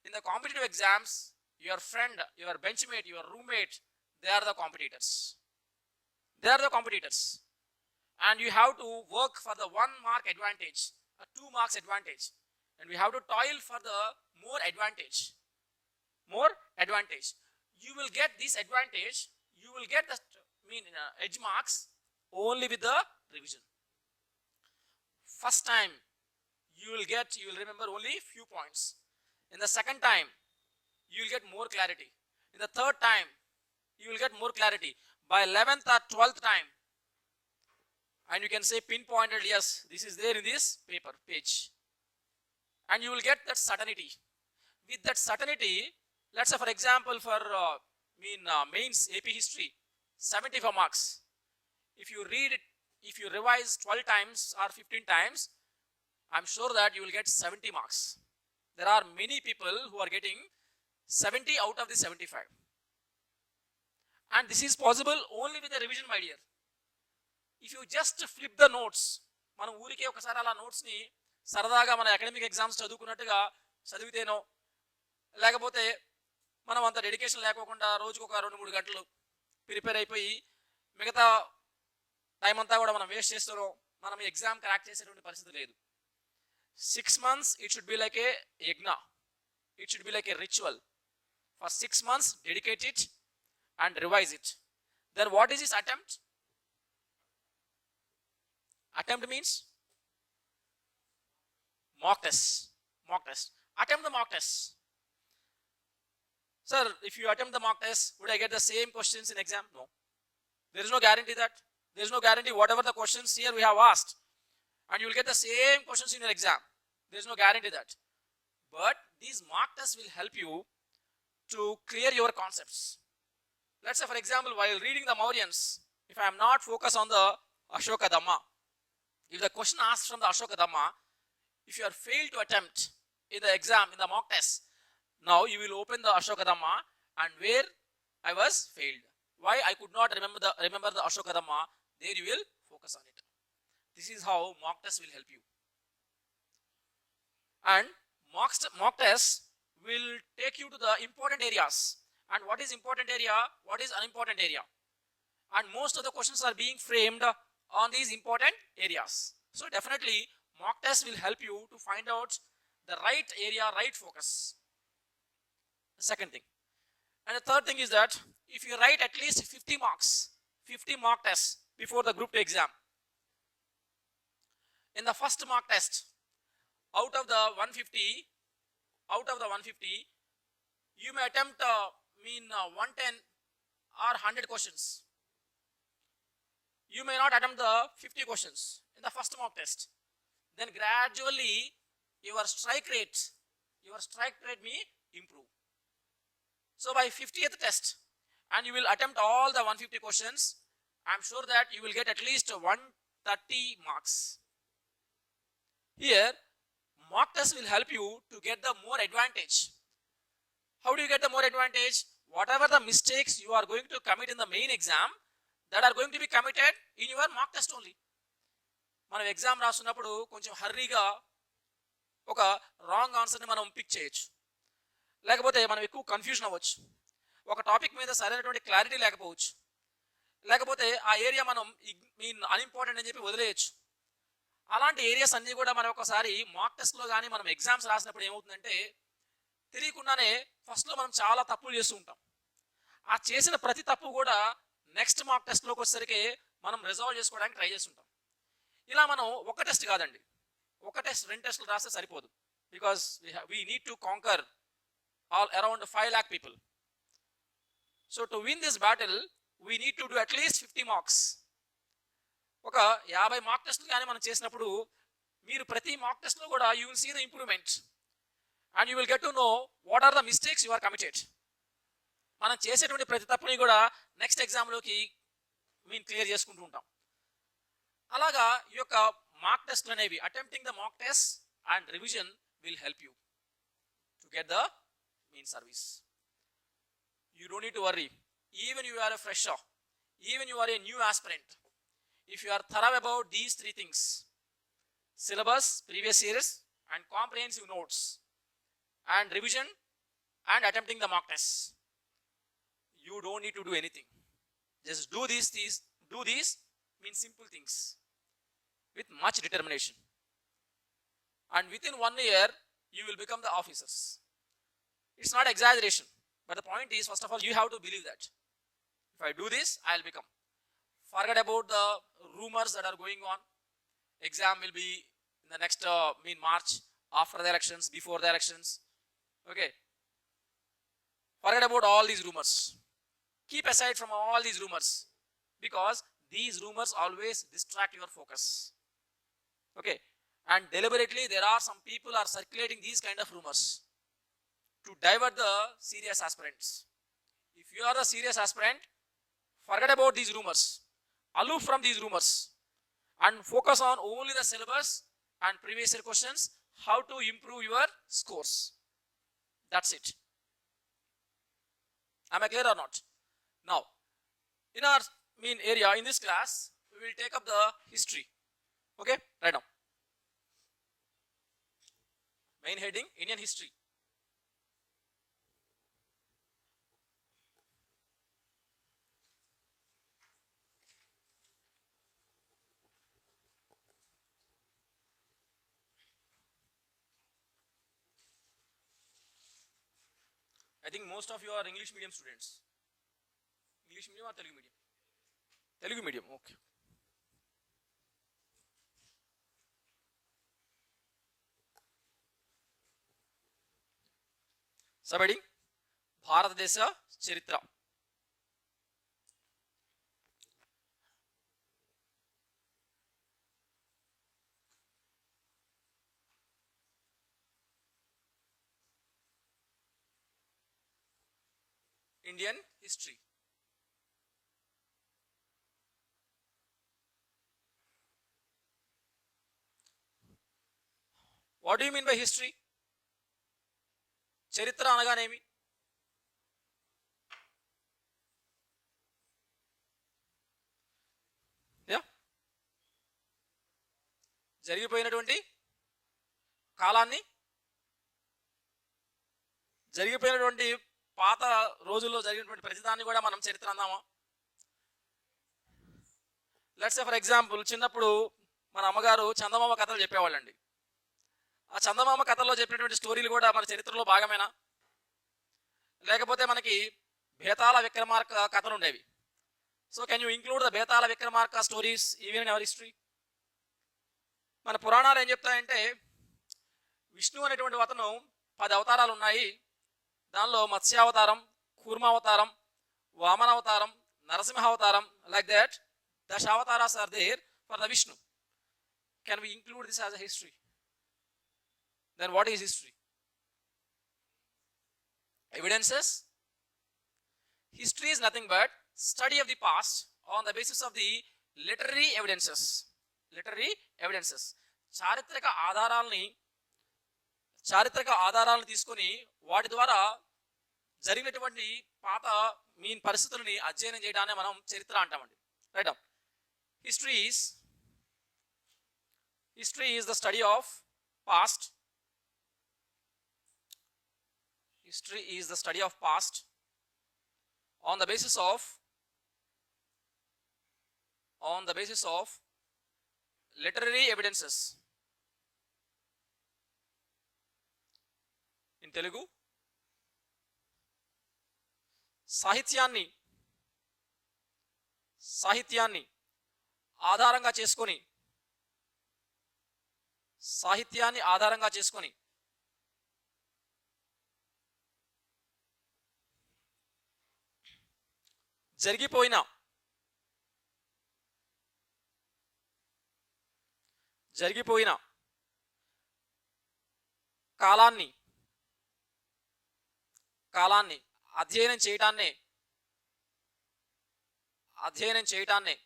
In the competitive exams, your friend, your benchmate, your roommate, they are the competitors. They are the competitors. And you have to work for the 1 mark advantage, a 2 marks advantage. And we have to toil for the more advantage. More advantage. You will get this advantage, you will get the edge marks only with the revision. First time, you will remember only few points. In the second time, you will get more clarity. In the third time, you will get more clarity. By 11th or 12th time, and you can say pinpointed, yes, this is there in this page. And you will get that certainty. With that certainty, let's say for example, for mains AP history, 75 marks. If you read it, if you revise 12 times or 15 times, I'm sure that you will get 70 marks. There are many people who are getting 70 out of the 75. And this is possible only with a revision, my dear. If you just flip the notes, మనం ఊరికే ఒకసారి అలా notes ని సరదాగా మన academic exams చదువుకున్నట్టుగా చదివితేనో, లేకపోతే మనం అంత డెడికేషన్ లేకోకుండా రోజుకు ఒక 2-3 గంటలు ప్రిపేర్ అయిపోయి మిగతా టైం అంతా కూడా మనం వేస్ట్ చేస్తారో మనం ఎగ్జామ్ క్రాక్ చేసేటువంటి పరిస్థితి లేదు. 6 months, it should be like a yagna. It should be like a ritual. For 6 months, dedicate it and revise it. Then what is this attempt? Attempt means mock test. Mock test. Attempt the mock test. Sir, if you attempt the mock test, would I get the same questions in exam? No. There is no guarantee that. There is no guarantee whatever the questions here we have asked, and you will get the same questions in your exam. There is no guarantee that. But these mock tests will help you to clear your concepts. Let's say for example, while reading the Mauryans, if I am not focused on the Ashoka Dhamma, if the question asked from the Ashoka Dhamma, if you are failed to attempt in the exam, in the mock test, now you will open the Ashoka Dhamma and where I was failed. Why I could not remember the Ashoka Dhamma, there you will focus on it. This is how mock test will help you. And mock test will take you to the important areas. And what is important area? What is unimportant area? And most of the questions are being framed on these important areas. So definitely mock test will help you to find out the right area, right focus. The second thing. And the third thing is that if you write at least 50 marks, 50 mock tests before the Group 2 exam, in the first mock test, out of the 150, you may attempt 110 or 100 questions. You may not attempt the 50 questions in the first mock test. Then gradually your strike rate may improve. So by 50th test, and you will attempt all the 150 questions, I'm sure that you will get at least 130 marks. Here, mock test will help you to get the more advantage. How do you get the more advantage? Whatever the mistakes you are going to commit in the main exam, that are going to be committed in your mock test only. మనం exam రాస్తున్నప్పుడు కొంచెం హర్రీగా ఒక wrong ఆన్సర్ని మనం pick చేయొచ్చు, లేకపోతే మనం ఎక్కువ కన్ఫ్యూజన్ అవ్వచ్చు, ఒక టాపిక్ మీద సరైనటువంటి క్లారిటీ లేకపోవచ్చు, లేకపోతే ఆ ఏరియా మనం అన్ఇంపార్టెంట్ అని చెప్పి వదిలేయచ్చు. అలాంటి ఏరియాస్ అన్నీ కూడా మనం ఒకసారి మాక్ టెస్ట్లో కానీ మనం ఎగ్జామ్స్ రాసినప్పుడు ఏమవుతుందంటే తెలియకుండానే ఫస్ట్లో మనం చాలా తప్పులు చేస్తూ ఉంటాం. ఆ చేసిన ప్రతి తప్పు కూడా నెక్స్ట్ మాక్ టెస్ట్లోకి వచ్చేసరికి మనం రిజాల్వ్ చేసుకోవడానికి ట్రై చేస్తుంటాం. ఇలా మనం ఒక టెస్ట్ కాదండి, ఒక టెస్ట్ 2 టెస్టులు రాస్తే సరిపోదు. Because we need to conquer all around 5 lakh people. So to win this battle we need to do at least 50 marks. ఒక 50 మాక్ టెస్టులు కానీ మనం చేసినప్పుడు మీరు ప్రతి మాక్ టెస్ట్లో కూడా you will see the improvement and you will get to know what are the mistakes you are committed. మనం చేసేటువంటి ప్రతి తప్పుని కూడా నెక్స్ట్ ఎగ్జామ్లోకి క్లియర్ చేసుకుంటూ ఉంటాం. అలాగా ఈ యొక్క మాక్ టెస్ట్లు అనేవి attempting the mock test and revision will help you to get the service. You don't need to worry. Even you are a fresher, even you are a new aspirant, if you are thorough about these 3 things, syllabus, previous years, and comprehensive notes, and revision, and attempting the mock tests, you don't need to do anything. Just do these simple things with much determination. And within 1 year, you will become the officers. It's not exaggeration. But the point is, first of all, you have to believe that. If I do this, I'll become. Forget about the rumors that are going on. Exam will be in the next March, after the elections, before the elections. Okay. Forget about all these rumors. Keep aside from all these rumors, because these rumors always distract your focus. Okay. And deliberately, there are some people are circulating these kind of rumors to divert the serious aspirants. If you are a serious aspirant, forget about these rumors, aloof from these rumors, and focus on only the syllabus and previous year questions, how to improve your scores. That's it. Am I clear or not? Now, in our main area, in this class, we will take up the history. Okay, right now. Main heading, Indian history. I think most of you are English medium students. English medium or Telugu medium? Telugu medium, okay. Subheading, భారతదేశ చరిత్ర. Indian history. What do you mean by history? చరిత్ర అనగానేమి? జరిగిపోయినటువంటి కాలాన్ని, జరిగిపోయినటువంటి పాత రోజుల్లో జరిగినటువంటి ప్రతిదాన్ని కూడా మనం చరిత్ర అందామా? లెట్స్ సే ఫర్ ఎగ్జాంపుల్, చిన్నప్పుడు మన అమ్మగారు చందమామ కథలు చెప్పేవాళ్ళండి. ఆ చందమామ కథల్లో చెప్పినటువంటి స్టోరీలు కూడా మన చరిత్రలో భాగమేనా? లేకపోతే మనకి బేతాళ విక్రమార్క కథలు ఉండేవి. So can you include the Betala Vikramarka stories even in our history? మన పురాణాలు ఏం చెప్తాయంటే, విష్ణు అనేటువంటి అతను 10 అవతారాలు ఉన్నాయి. దానిలో మత్స్యావతారం, కూర్మావతారం, వామనావతారం, నరసింహావతారం, like that Dashavataras are there for the Vishnu. Can we include this as a history? Then what is history? Evidences? history is nothing but study of the past on the basis of the literary evidences. Literary evidences. చారిత్రక ఆధారాలను తీసుకొని వాటి ద్వారా జరిగినటువంటి పాత పరిస్థితులని అధ్యయనం చేయడాన్ని మనం చరిత్ర అంటామండి. Right. History is the study of past. History is the study of past on the basis of literary evidences. In Telugu, సాహిత్యాన్ని ఆధారంగా చేసుకొని జరిగిపోయిన కాలాన్ని అధ్యయనం చేయటాన్నే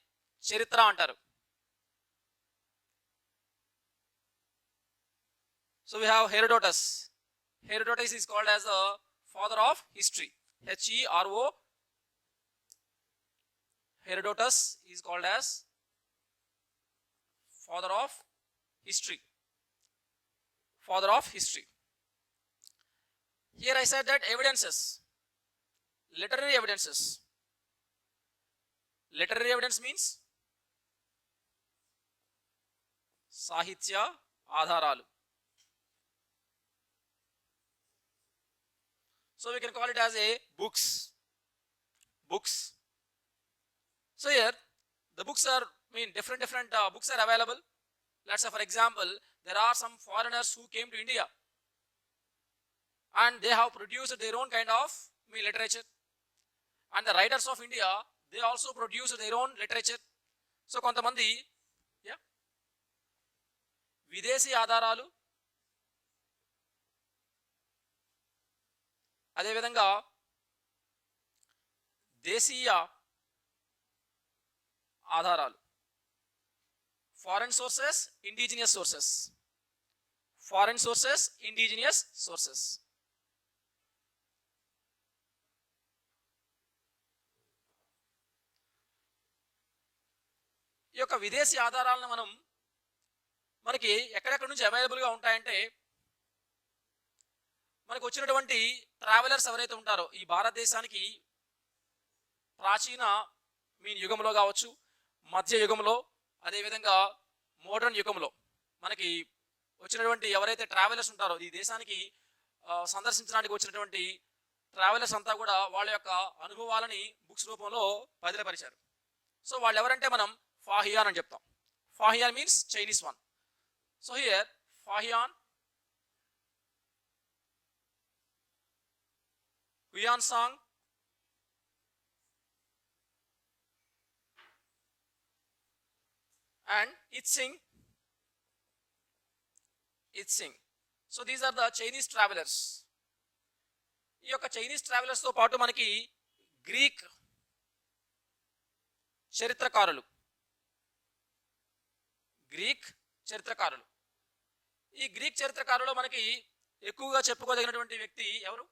చరిత్ర అంటారు. So we have Herodotus. Herodotus is called as the father of history. H-E-R-O. Herodotus is called as father of history. Father of history. Here I said that evidences, literary evidences. Literary evidence means సాహిత్య ఆధారాలు. So we can call it as a books. So here the books are different books are available. Let's say for example, there are some foreigners who came to India and they have produced their own kind of literature, and the writers of India, they also produced their own literature. So కొంతమంది విదేశీ ఆధారాలు, అదేవిధంగా దేశీయ ఆధారాలు, foreign sources, indigenous sources. ఈ యొక్క విదేశీ ఆధారాలను మనకి ఎక్కడెక్కడ నుంచి అవైలబుల్గా ఉంటాయంటే, మనకు వచ్చినటువంటి ట్రావెలర్స్ ఎవరైతే ఉంటారో ఈ భారతదేశానికి ప్రాచీన యుగంలో కావచ్చు, మధ్య యుగంలో, అదేవిధంగా మోడర్న్ యుగంలో మనకి వచ్చినటువంటి ఎవరైతే ట్రావెలర్స్ ఉంటారో ఈ దేశానికి సందర్శించడానికి వచ్చినటువంటి ట్రావెలర్స్ అంతా కూడా వాళ్ళ యొక్క అనుభవాలని బుక్స్ రూపంలో బదిలపరిచారు. సో వాళ్ళు ఎవరంటే మనం ఫాహియాన్ అని చెప్తాం. Fa Hien means Chinese one. So here Fa Hien, Hiuen Tsang, and Itzing. So these are the Chinese travelers. ఈ యొక్క చైనీస్ ట్రావెలర్స్ తో పాటు మనకి గ్రీక్ చరిత్రకారులు. ఈ గ్రీక్ చరిత్రకారులు మనకి ఎక్కువగా చెప్పుకోదగినటువంటి వ్యక్తి ఎవరు?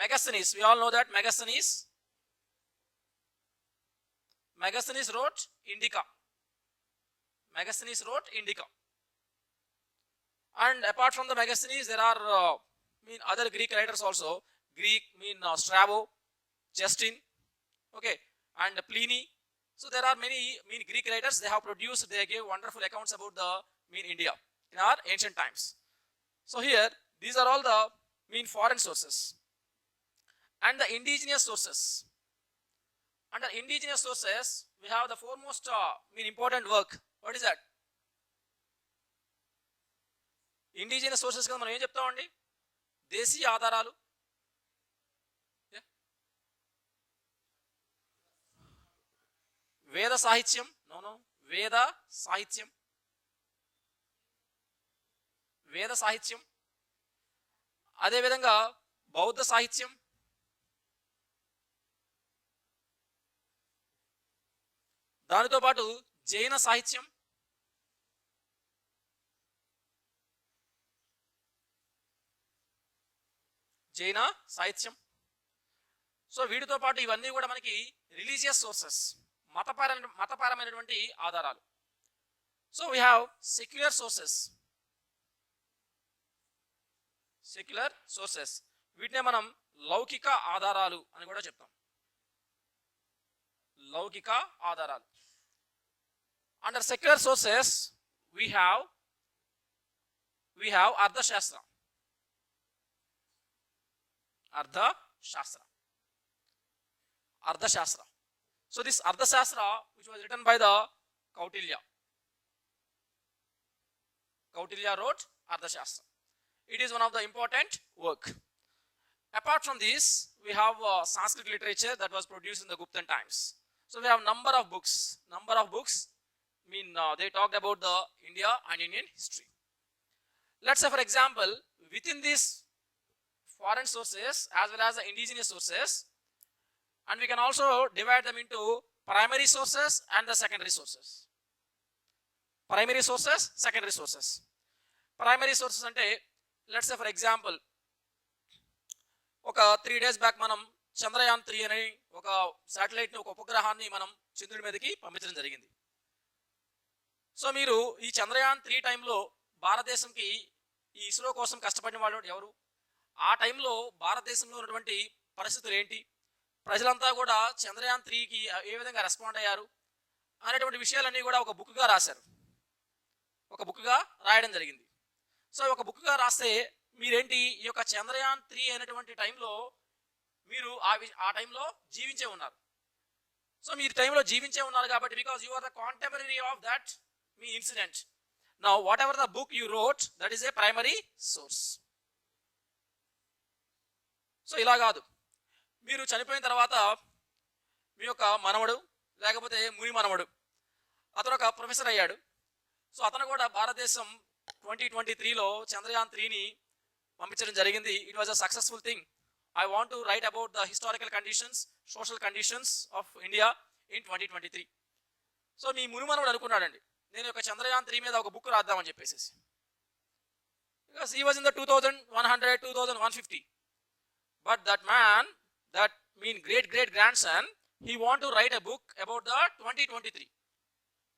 Megasthenes. We all know that Megasthenes wrote Indica. And apart from the Megasthenes, there are other Greek writers also. Strabo, Justin, okay, and Pliny. So there are many Greek writers. They have produced, they gave wonderful accounts about the India in our ancient times. So here these are all the foreign sources and the indigenous sources. Under indigenous sources we have the foremost important work. What is that? Indigenous sources కదా మనం ఏం చెప్తామండి? దేశీయ ఆధారాలు, వేద సాహిత్యం, అదేవిధంగా బౌద్ధ సాహిత్యం, దానితో పాటు జైన సాహిత్యం, జైన సాహిత్యం. సో వీటితో పాటు ఇవన్నీ కూడా మనకి రిలీజియస్ సోర్సెస్, మతపరమైనటువంటి ఆధారాలు. So we have secular sources, వీటినే మనం లౌకిక ఆధారాలు అని కూడా చెప్తాం. లౌకిక ఆధారాలు. Under secular sources we have అర్థశాస్త్ర. So this Ardhashastra, which was written by the Kautilya wrote Ardhashastra. It is one of the important work. Apart from this, we have Sanskrit literature that was produced in the Guptan times. So we have number of books. They talked about the India and Indian history. Let's say, for example, within these foreign sources as well as the indigenous sources, and we can also divide them into primary sources and the secondary sources. Primary sources, secondary sources. Primary sources ante, let's say for example, ఒక 3 days back మనం చంద్రయాన్ 3 అనే ఒక satellite ని, ఒక ఉపగ్రహాన్ని మనం చంద్రుడి మీదకి పంపించడం జరిగింది. సో మీరు ఈ చంద్రయాన్ 3 టైంలో భారతదేశంకి ఈ ఇస్రో కోసం కష్టపడిన వాళ్ళు ఎవరు, ఆ టైంలో భారతదేశంలో ఉన్నటువంటి పరిస్థితులు ఏంటి, ప్రజలంతా కూడా చంద్రయాన్ 3కి ఏ విధంగా రెస్పాండ్ అయ్యారు అనేటువంటి విషయాలన్నీ కూడా ఒక బుక్గా రాశారు, ఒక బుక్గా రాయడం జరిగింది. సో ఒక బుక్గా రాస్తే మీరేంటి, ఈ యొక్క చంద్రయాన్ 3 అనేటువంటి టైంలో మీరు ఆ టైంలో జీవించే ఉన్నారు. సో మీరు టైంలో జీవించే ఉన్నారు కాబట్టి, because you are the contemporary of that మీ incident. Now whatever the book you wrote, that is a primary source. So ఇలా కాదు, మీరు చనిపోయిన తర్వాత మీ యొక్క మనవడు లేకపోతే ముని మనవడు, అతను ఒక ప్రొఫెసర్ అయ్యాడు. సో అతను కూడా భారతదేశం 2023లో చంద్రయాన్ 3ని పంపించడం జరిగింది. It was a successful thing. I want to write about the historical conditions, social conditions of India in 2023. So మీ ముని మనవడు అనుకున్నాడండి, నేను ఒక చంద్రయాన్ 3 మీద ఒక బుక్ రాద్దామని చెప్పేసి. Because he was in the 2100, 2150. But that man, great grandson, he want to write a book about the 2023.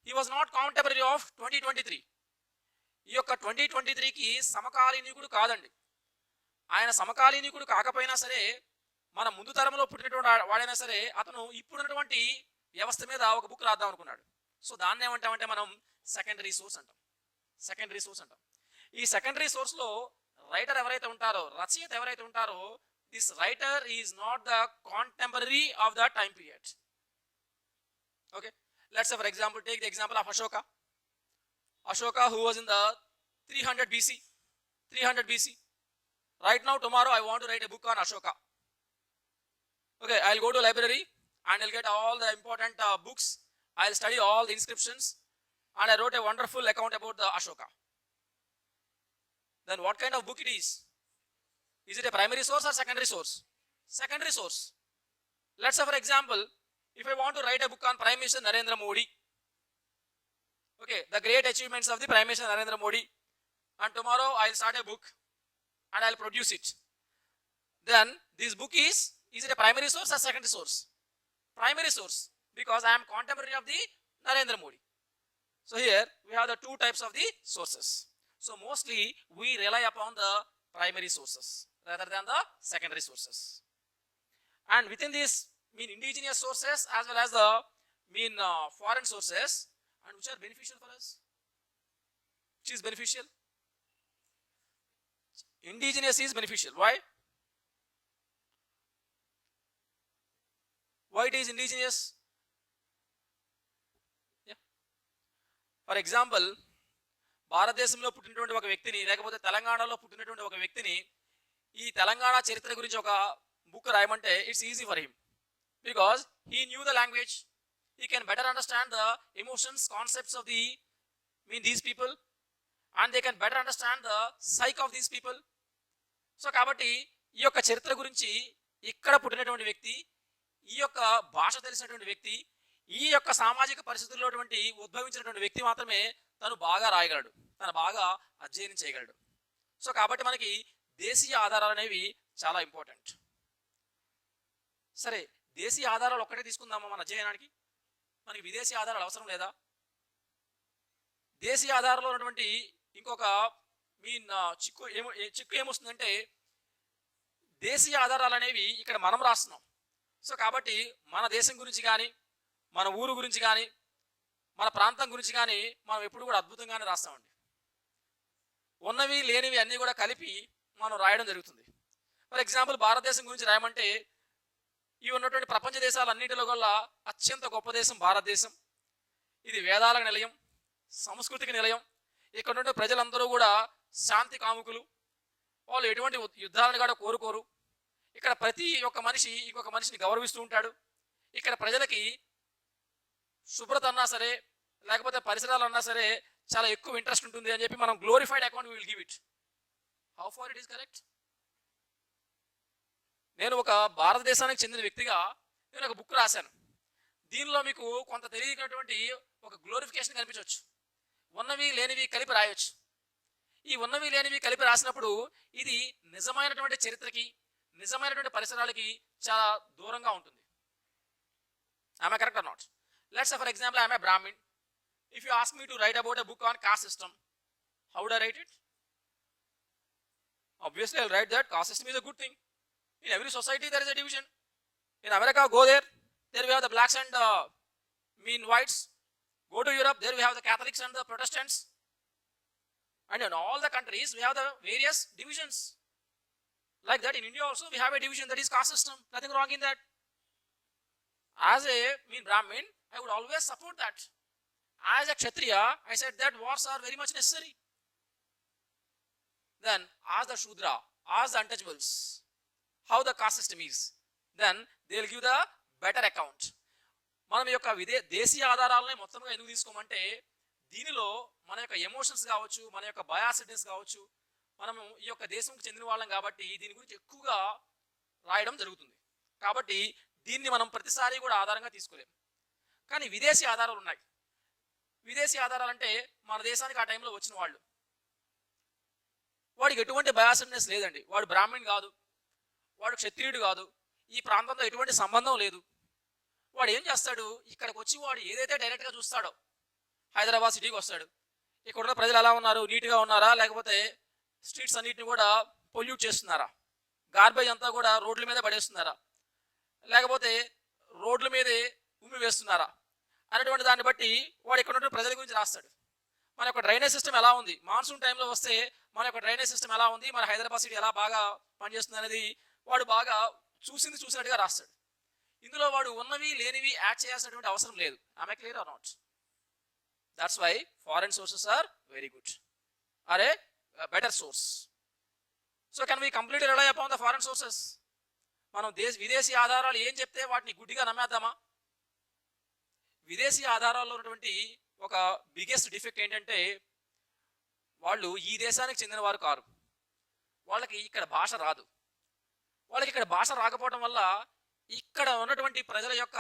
He was not contemporary of 2023. ఈ యొక్క 2023కి సమకాలీనికుడు కాదండి. ఆయన సమకాలీనికుడు కాకపోయినా సరే, మన ముందు తరంలో పుట్టినటువంటి వాడైనా సరే, అతను ఇప్పుడున్నటువంటి వ్యవస్థ మీద ఒక బుక్ రాద్దాం అనుకున్నాడు. సో దాన్ని ఏమంటామంటే మనం సెకండరీ సోర్స్ అంటాం. ఈ సెకండరీ సోర్స్లో రైటర్ ఎవరైతే ఉంటారో, రచయిత ఎవరైతే ఉంటారో, this writer is not the contemporary of the time period. Okay, let's say for example, take the example of Ashoka, who was in the 300 BC. Right now, tomorrow I want to write a book on Ashoka. Okay, I'll go to library and I'll get all the important books. I'll study all the inscriptions, and I wrote a wonderful account about the Ashoka. Then what kind of book it is? Is it a primary source or secondary source? Secondary source. Let's say for example, if I want to write a book on Prime Minister Narendra Modi, okay, the great achievements of the Prime Minister Narendra Modi, and tomorrow I'll start a book and I'll produce it. Then this book is it a primary source or secondary source? Primary source, because I am contemporary of the Narendra Modi. So here we have the two types of the sources. So mostly we rely upon the primary sources rather than the secondary sources. And within this indigenous sources as well as the foreign sources, and which are beneficial for us. Which is beneficial? Indigenous is beneficial. Why? Why it is indigenous? Yeah. For example, భారతదేశంలో పుట్టినటువంటి ఒక వ్యక్తిని, లేకపోతే తెలంగాణలో పుట్టినటువంటి ఒక వ్యక్తిని ఈ తెలంగాణ చరిత్ర గురించి ఒక బుక్ రాయమంటే it's easy for him, because he knew the language. He can better understand the emotions, concepts of these people, and they can better understand the psyche of these people. So కాబట్టి ఈ యొక్క చరిత్ర గురించి ఇక్కడ పుట్టినటువంటి వ్యక్తి, ఈ యొక్క భాష తెలిసినటువంటి వ్యక్తి ఈ యొక్క సామాజిక పరిస్థితుల్లో ఉద్భవించినటువంటి వ్యక్తి మాత్రమే తను బాగా రాయగలడు, తను బాగా అధ్యయనం చేయగలడు. సో కాబట్టి మనకి దేశీయ ఆధారాలు అనేవి చాలా ఇంపార్టెంట్. సరే, దేశీయ ఆధారాలు ఒక్కటే తీసుకుందామా మన అధ్యయనానికి? మనకి విదేశీ ఆధారాలు అవసరం లేదా? దేశీయ ఆధారాల్లో ఉన్నటువంటి ఇంకొక చిక్కు ఏమొస్తుందంటే, దేశీయ ఆధారాలు అనేవి ఇక్కడ మనం రాస్తున్నాం. సో కాబట్టి మన దేశం గురించి కానీ, మన ఊరు గురించి కానీ, మన ప్రాంతం గురించి కానీ మనం ఎప్పుడు కూడా అద్భుతంగానే రాస్తామండి. ఉన్నవి లేనివి అన్నీ కూడా కలిపి మనం రాయడం జరుగుతుంది. ఫర్ ఎగ్జాంపుల్, భారతదేశం గురించి రాయమంటే, ఇవి ఉన్నటువంటి ప్రపంచ దేశాలన్నింటిలో కల్లా అత్యంత గొప్ప దేశం భారతదేశం. ఇది వేదాలకు నిలయం, సంస్కృతికి నిలయం. ఇక్కడ ఉన్న ప్రజలందరూ కూడా శాంతి కాముకులు, వాళ్ళు ఎటువంటి యుద్ధాలను కూడా కోరుకోరు. ఇక్కడ ప్రతి ఒక్క మనిషి ఇంకొక మనిషిని గౌరవిస్తూ ఉంటాడు. ఇక్కడ ప్రజలకి శుభ్రత అన్నా సరే, లేకపోతే పరిసరాలు అన్నా సరే చాలా ఎక్కువ ఇంట్రెస్ట్ ఉంటుంది అని చెప్పి మనం glorified account will give it. How far it is correct? నేను ఒక భారతదేశానికి చెందిన వ్యక్తిగా నేను ఒక బుక్ రాశాను. దీనిలో మీకు కొంత తెలియనటువంటి ఒక గ్లోరిఫికేషన్ కనిపించవచ్చు. ఉన్నవి లేనివి కలిపి రాయొచ్చు. ఈ ఉన్నవి లేనివి కలిపి రాసినప్పుడు ఇది నిజమైనటువంటి చరిత్రకి, నిజమైనటువంటి పరిసరాలకి చాలా దూరంగా ఉంటుంది. Am I correct or not? Let's say for example I am a Brahmin. If you ask me to write about a book on caste system, how would I write it? Obviously I'll write that caste system is a good thing. In every society there is a division. In America, go there we have the blacks and whites. Go to Europe, there we have the Catholics and the Protestants. And in all the countries we have the various divisions. Like that in India also we have a division, that is caste system. Nothing wrong in that. As a Brahmin, I would always support that. As a Kshatriya, I said that wars are very much necessary. Then ask the Shudra, ask the untouchables how the caste system is. Then they will give the better account. మనం యొక్క దేశీయ ఆధారాలని మొత్తంగా ఎందుకు తీసుకోమంటే, దీనిలో మన యొక్క emotions కావచ్చు, మన యొక్క బయాసిడ్నెస్ కావచ్చు, మనము ఈ యొక్క దేశంకి చెందిన వాళ్ళం కాబట్టి దీని గురించి ఎక్కువగా రాయడం జరుగుతుంది. కాబట్టి దీన్ని మనం ప్రతిసారి కూడా ఆధారంగా తీసుకోలేము. కానీ విదేశీ ఆధారాలు ఉన్నాయి. విదేశీ ఆధారాలు అంటే మన దేశానికి ఆ టైంలో వచ్చిన వాళ్ళు, వాడికి ఎటువంటి బయాసిడ్నెస్ లేదండి. వాడు బ్రాహ్మణ్ కాదు, వాడు క్షత్రియుడు కాదు, ఈ ప్రాంతంతో ఎటువంటి సంబంధం లేదు. వాడు ఏం చేస్తాడు, ఇక్కడికి వచ్చి వాడు ఏదైతే డైరెక్ట్గా చూస్తాడో, హైదరాబాద్ సిటీకి వస్తాడు, ఇక్కడ ఉన్న ప్రజలు ఎలా ఉన్నారు, నీట్గా ఉన్నారా, లేకపోతే స్ట్రీట్స్ అన్నిటిని కూడా పొల్యూట్ చేస్తున్నారా, గార్బేజ్ అంతా కూడా రోడ్ల మీద పడేస్తున్నారా, లేకపోతే రోడ్ల మీదే ఉమ్మి వేస్తున్నారా అనేటువంటి దాన్ని బట్టి వాడు ఇక్కడ ఉన్న ప్రజల గురించి రాస్తాడు. మన యొక్క డ్రైనేజ్ సిస్టమ్ ఎలా ఉంది, మాన్సూన్ టైంలో వస్తే మన యొక్క డ్రైనేజ్ సిస్టమ్ ఎలా ఉంది, మన హైదరాబాద్ సిటీ ఎలా బాగా పనిచేస్తుంది అనేది వాడు బాగా చూసినట్టుగా రాస్తాడు. ఇందులో వాడు ఉన్నవి లేనివి యాడ్ చేయాల్సినటువంటి అవసరం లేదు. ఆమె clear or not? That's why foreign sources are very good, or a better source. So can we completely rely upon the foreign sources? మనం విదేశీ ఆధారాలు ఏం చెప్తే వాటిని గుడ్డిగా నమ్మేద్దామా? విదేశీ ఆధారాల్లో ఉన్నటువంటి ఒక బిగ్గెస్ట్ డిఫెక్ట్ ఏంటంటే, వాళ్ళు ఈ దేశానికి చెందిన వారు కారు, వాళ్ళకి ఇక్కడ భాష రాదు. వాళ్ళకి ఇక్కడ భాష రాకపోవడం వల్ల ఇక్కడ ఉన్నటువంటి ప్రజల యొక్క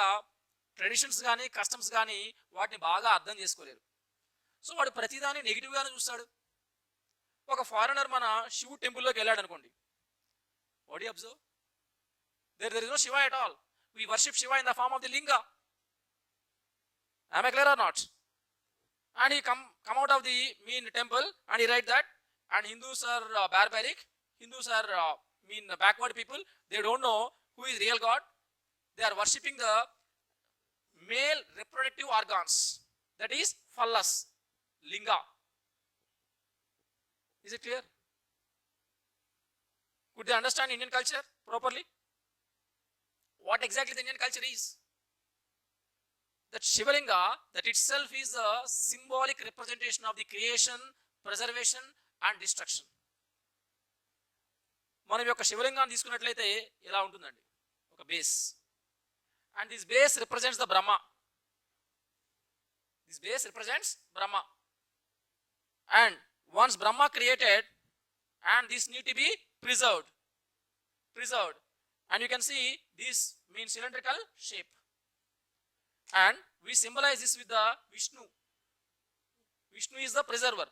ట్రెడిషన్స్ కానీ కస్టమ్స్ కానీ వాటిని బాగా అర్థం చేసుకోలేరు. సో వాడు ప్రతిదాన్ని నెగిటివ్గానే చూస్తాడు. ఒక ఫారినర్ మన శివుడు టెంపుల్లోకి వెళ్ళాడు అనుకోండి, what you observe? There is no Shiva at all. We worship Shiva in the form of the linga. Am I clear or not? And he come out of the temple and he write that, and Hindus are barbaric. Hindus are backward people. They don't know who is real God. They are worshipping the male reproductive organs, that is phallus, linga. Is it clear? Could they understand Indian culture properly? What exactly the Indian culture is? That Shivalinga, that itself is a symbolic representation of the creation, preservation and destruction. మనం యొక్క శివలింగాన్ని తీసుకున్నట్లయితే ఇలా ఉంటుందండి, ఒక base, and this base represents the Brahma. This base represents Brahma, and once Brahma created, and this need to be preserved, and you can see this means cylindrical shape. and we symbolize this with the Vishnu. Vishnu is the preserver.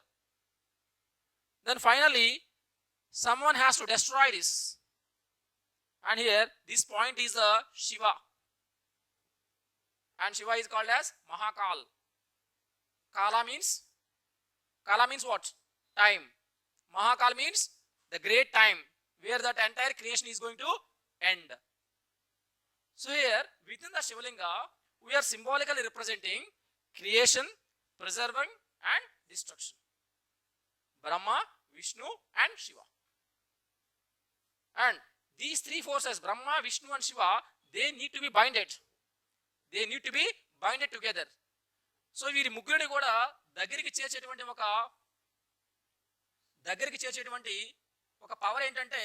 Then finally, someone has to destroy this. And here, this point is the Shiva. And Shiva is called as Mahakal. Kala means what? Time. Mahakal means the great time, where that entire creation is going to end. So here, within the Shivalinga, we are symbolically representing creation, preserving and destruction. Brahma, Vishnu and Shiva. And these three forces, Brahma, Vishnu and Shiva, they need to be binded. They need to be binded together. So వీరి ముగ్గురిని కూడా దగ్గరికి చేర్చేటువంటి ఒక power ఏంటంటే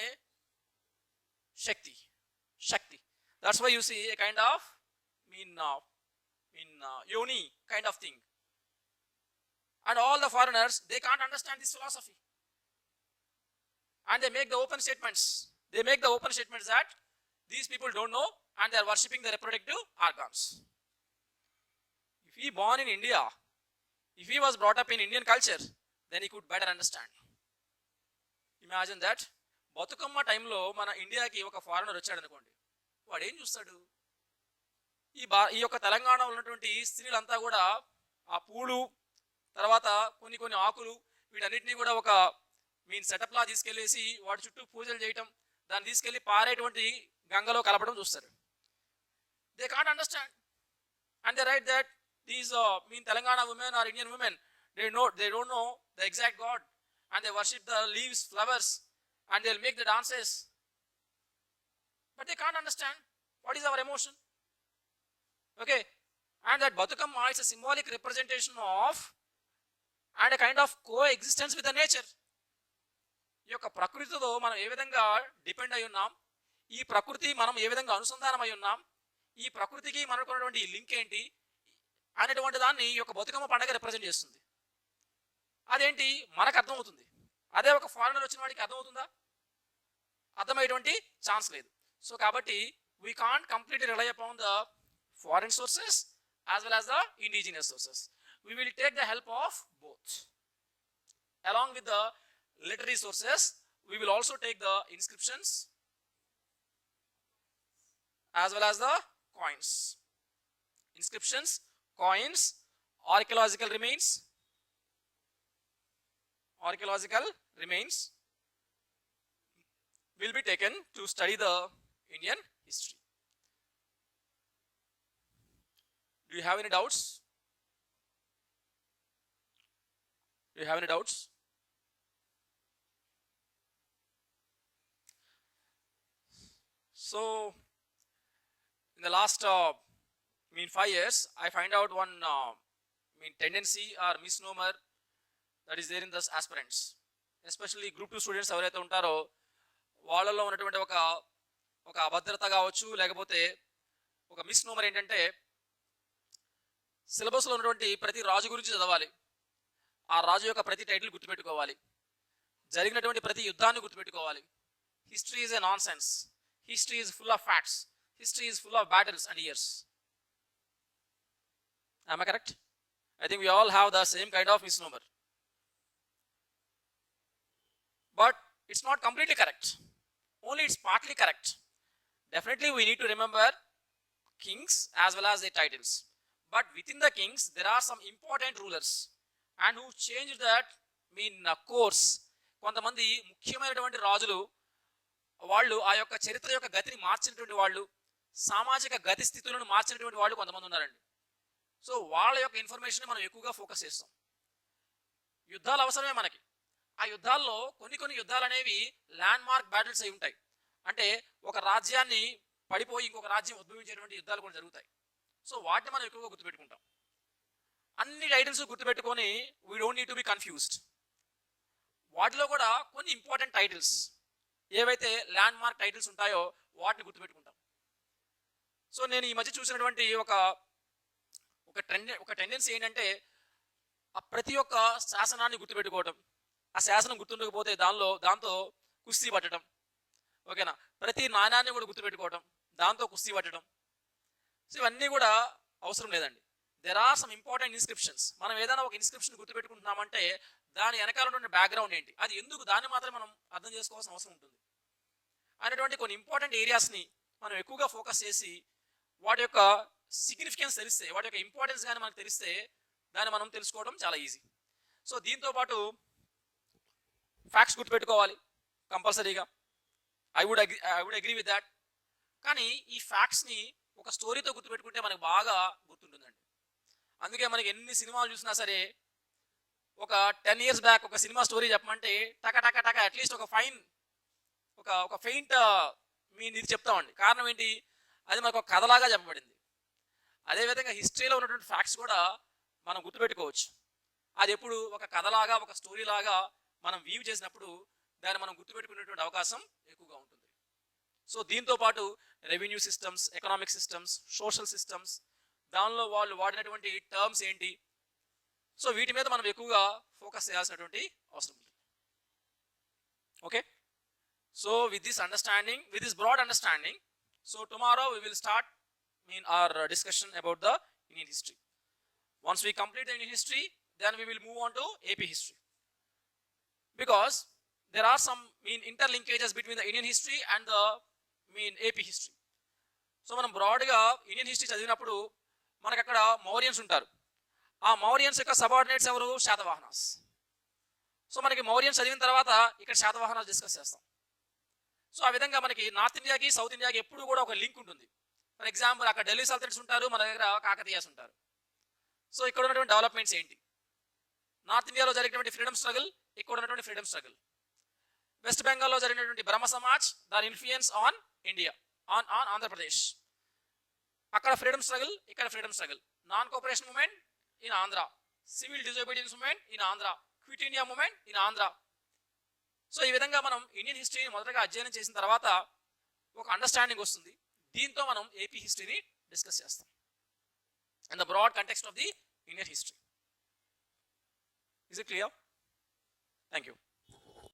శక్తి. That's why you see a kind of yoni kind of thing. And all the foreigners, they can't understand this philosophy. And they make the open statements. They make the open statements that these people don't know and they are worshipping the reproductive organs. If he born in India, if he was brought up in Indian culture, then he could better understand. Imagine that. Bathukamma టైంలో మన ఇండియాకి ఒక foreigner వచ్చాడు అనుకోండి, వాడు ఏం చూస్తాడు? ఈ యొక్క తెలంగాణలో ఉన్నటువంటి స్త్రీలంతా కూడా ఆ పూలు, తర్వాత కొన్ని ఆకులు, వీటన్నిటిని కూడా ఒక సెటప్ లా తీసుకెళ్లేసి వాటి చుట్టూ పూజలు చేయటం, దాన్ని తీసుకెళ్లి పారేటువంటి గంగలో కలపడం చూస్తారు. They can't understand. And they write that these Telangana women or Indian women, they don't know the exact God, and they worship the leaves, flowers, and they'll make the dances. But they can't understand what is our emotion. Okay, and that Batukamma is a symbolic representation of and a kind of coexistence with the nature. ఈ యొక్క ప్రకృతితో మనం ఏ విధంగా depend అయి ఉన్నాం, ఈ ప్రకృతి మనం ఏ విధంగా అనుసంధానమై ఉన్నాం, ఈ ప్రకృతికి మనకున్నటువంటి లింక్ ఏంటి అనేటువంటి దాన్ని ఈ యొక్క బతుకమ్మ పండుగ రిప్రజెంట్ చేస్తుంది. అదేంటి మనకు అర్థమవుతుంది. అదే ఒక ఫారినర్ వచ్చిన వాడికి అర్థమవుతుందా? అర్థమయ్యేటువంటి ఛాన్స్ లేదు. సో కాబట్టి we can't completely rely upon the foreign sources as well as the indigenous sources. We will take the help of both. Along with the literary sources, we will also take the inscriptions as well as the coins. Inscriptions, coins, archaeological remains will be taken to study the Indian history. Do you have any doubts? So in the last 5 years, I find out one tendency or misnomer that is there in the aspirants, especially Group 2 students ఎవరైతే ఉంటారో వాళ్ళలో ఉన్నటువంటి ఒక అభద్రత కావచ్చు, లేకపోతే ఒక misnomer ఏంటంటే సిలబస్లో ఉన్నటువంటి ప్రతి రాజు గురించి చదవాలి, ఆ రాజు యొక్క ప్రతి టైటిల్ గుర్తుపెట్టుకోవాలి, జరిగినటువంటి ప్రతి యుద్ధాన్ని గుర్తుపెట్టుకోవాలి. History is a non sense. History is full of facts. History is full of battles and years. Am I correct? I think we all have the same kind of misnomer. But it's not completely correct. Only it's partly correct. Definitely we need to remember kings as well as their titles. But within the kings, there are some important rulers and who changed that course. కొంతమంది ముఖ్యమైనటువంటి రాజులు వాళ్ళు ఆ యొక్క చరిత్ర యొక్క గతిని మార్చినటువంటి వాళ్ళు, సామాజిక గతి స్థితులను మార్చినటువంటి వాళ్ళు కొంతమంది ఉన్నారండి. సో వాళ్ళ యొక్క ఇన్ఫర్మేషన్ మనం ఎక్కువగా ఫోకస్ చేస్తాం. యుద్ధాలు అవసరమే మనకి. ఆ యుద్ధాల్లో కొన్ని యుద్ధాలు అనేవి ల్యాండ్ మార్క్ బ్యాటిల్స్ అయి ఉంటాయి. అంటే ఒక రాజ్యాన్ని పడిపోయి ఇంకొక రాజ్యం ఉద్భవించేటువంటి యుద్ధాలు కూడా జరుగుతాయి. సో వాటిని మనం ఎక్కువగా గుర్తుపెట్టుకుంటాం. అన్ని టైటిల్స్ గుర్తుపెట్టుకొని we don't need to be confused. వాటిలో కూడా కొన్ని ఇంపార్టెంట్ టైటిల్స్ ఏవైతే ల్యాండ్ మార్క్ టైటిల్స్ ఉంటాయో వాటిని గుర్తుపెట్టుకుంటాం. సో నేను ఈ మధ్య చూసినటువంటి ఒక టెండెన్సీ ఏంటంటే ఆ ప్రతి ఒక్క శాసనాన్ని గుర్తుపెట్టుకోవటం, ఆ శాసనం గుర్తుండకపోతే దాంతో కుస్తీ పట్టడం, ఓకేనా, ప్రతి నాణ్యాన్ని కూడా గుర్తుపెట్టుకోవటం, దాంతో కుస్తీ పట్టడం. సో ఇవన్నీ కూడా అవసరం లేదండి. There are some important inscriptions. మనం ఏదైనా ఒక ఇన్స్క్రిప్షన్ గుర్తుపెట్టుకుంటున్నామంటే దాని వెనకాల ఉన్న బ్యాక్గ్రౌండ్ ఏంటి, అది ఎందుకు, దాన్ని మాత్రమే మనం అర్థం చేసుకోవాల్సిన అవసరం ఉంటుంది. అనేటువంటి కొన్ని ఇంపార్టెంట్ ఏరియాస్ని మనం ఎక్కువగా ఫోకస్ చేసి వాటి యొక్క సిగ్నిఫికెన్స్ తెలిస్తే, వాటి యొక్క ఇంపార్టెన్స్ కానీ మనకు తెలిస్తే దాన్ని మనం తెలుసుకోవడం చాలా ఈజీ. సో దీంతో పాటు ఫ్యాక్ట్స్ గుర్తుపెట్టుకోవాలి కంపల్సరీగా. I would agree with that. కానీ ఈ ఫ్యాక్ట్స్ని ఒక స్టోరీతో గుర్తుపెట్టుకుంటే మనకు బాగా గుర్తుంటుందండి. అందుకే మనకి ఎన్ని సినిమాలు చూసినా సరే ఒక 10 years బ్యాక్ ఒక సినిమా స్టోరీ చెప్పమంటే టక టక టక అట్లీస్ట్ ఒక ఫెయింట్ మీన్ ఇది చెప్తామండి. కారణం ఏంటి, అది మనకు ఒక కథలాగా చెప్పబడింది. అదేవిధంగా హిస్టరీలో ఉన్నటువంటి ఫ్యాక్ట్స్ కూడా మనం గుర్తుపెట్టుకోవచ్చు. అది ఎప్పుడు ఒక కథలాగా, ఒక స్టోరీ లాగా మనం వీవ్ చేసినప్పుడు దాన్ని మనం గుర్తుపెట్టుకునేటువంటి అవకాశం ఎక్కువగా ఉంటుంది. సో దీంతో పాటు revenue systems, economic systems, social systems, దానిలో వాళ్ళు వాడినటువంటి టర్మ్స్ ఏంటి, సో వీటి మీద మనం ఎక్కువగా ఫోకస్ చేయాల్సినటువంటి అవసరం ఉంది. Okay, so with this understanding, with this broad understanding, so tomorrow we will start our discussion about the Indian history. Once we complete the Indian history, then we will move on to AP history, because there are some interlinkages between the Indian history and the AP history. So మనం బ్రాడ్గా Indian history చదివినప్పుడు మనకు అక్కడ మౌర్యన్స్ ఉంటారు. ఆ మౌర్యన్స్ యొక్క subordinates ఎవరు, Satavahanas. So మనకి మౌర్యన్స్ చదివిన తర్వాత ఇక్కడ శాతవాహనాలు డిస్కస్ చేస్తాం. సో ఆ విధంగా మనకి నార్త్ ఇండియాకి సౌత్ ఇండియాకి ఎప్పుడు కూడా ఒక లింక్ ఉంటుంది. ఫర్ ఎగ్జాంపుల్ అక్కడ ఢిల్లీ సల్తనట్స్ ఉంటారు, మన దగ్గర కాకతీయాస్ ఉంటారు. సో ఇక్కడ ఉన్నటువంటి డెవలప్మెంట్స్ ఏంటి, నార్త్ ఇండియాలో జరిగినటువంటి ఫ్రీడమ్ స్ట్రగుల్, ఇక్కడ ఉన్నటువంటి ఫ్రీడమ్ స్ట్రగుల్, వెస్ట్ బెంగాల్లో జరిగినటువంటి బ్రహ్మ సమాజ్, దాని influence on India, on Andhra Pradesh. అక్కడ ఫ్రీడమ్ స్ట్రగుల్, ఇక్కడ freedom struggle, non cooperation movement in Andhra, civil disobedience movement in Andhra, quit India movement in Andhra. So ఈ విధంగా మనం ఇండియన్ హిస్టరీని మొదటగా అధ్యయనం చేసిన తర్వాత ఒక అండర్స్టాండింగ్ వస్తుంది. దీంతో మనం ఏపీ హిస్టరీని డిస్కస్ చేస్తాం in the broad context of the Indian history. Is it clear? Thank you.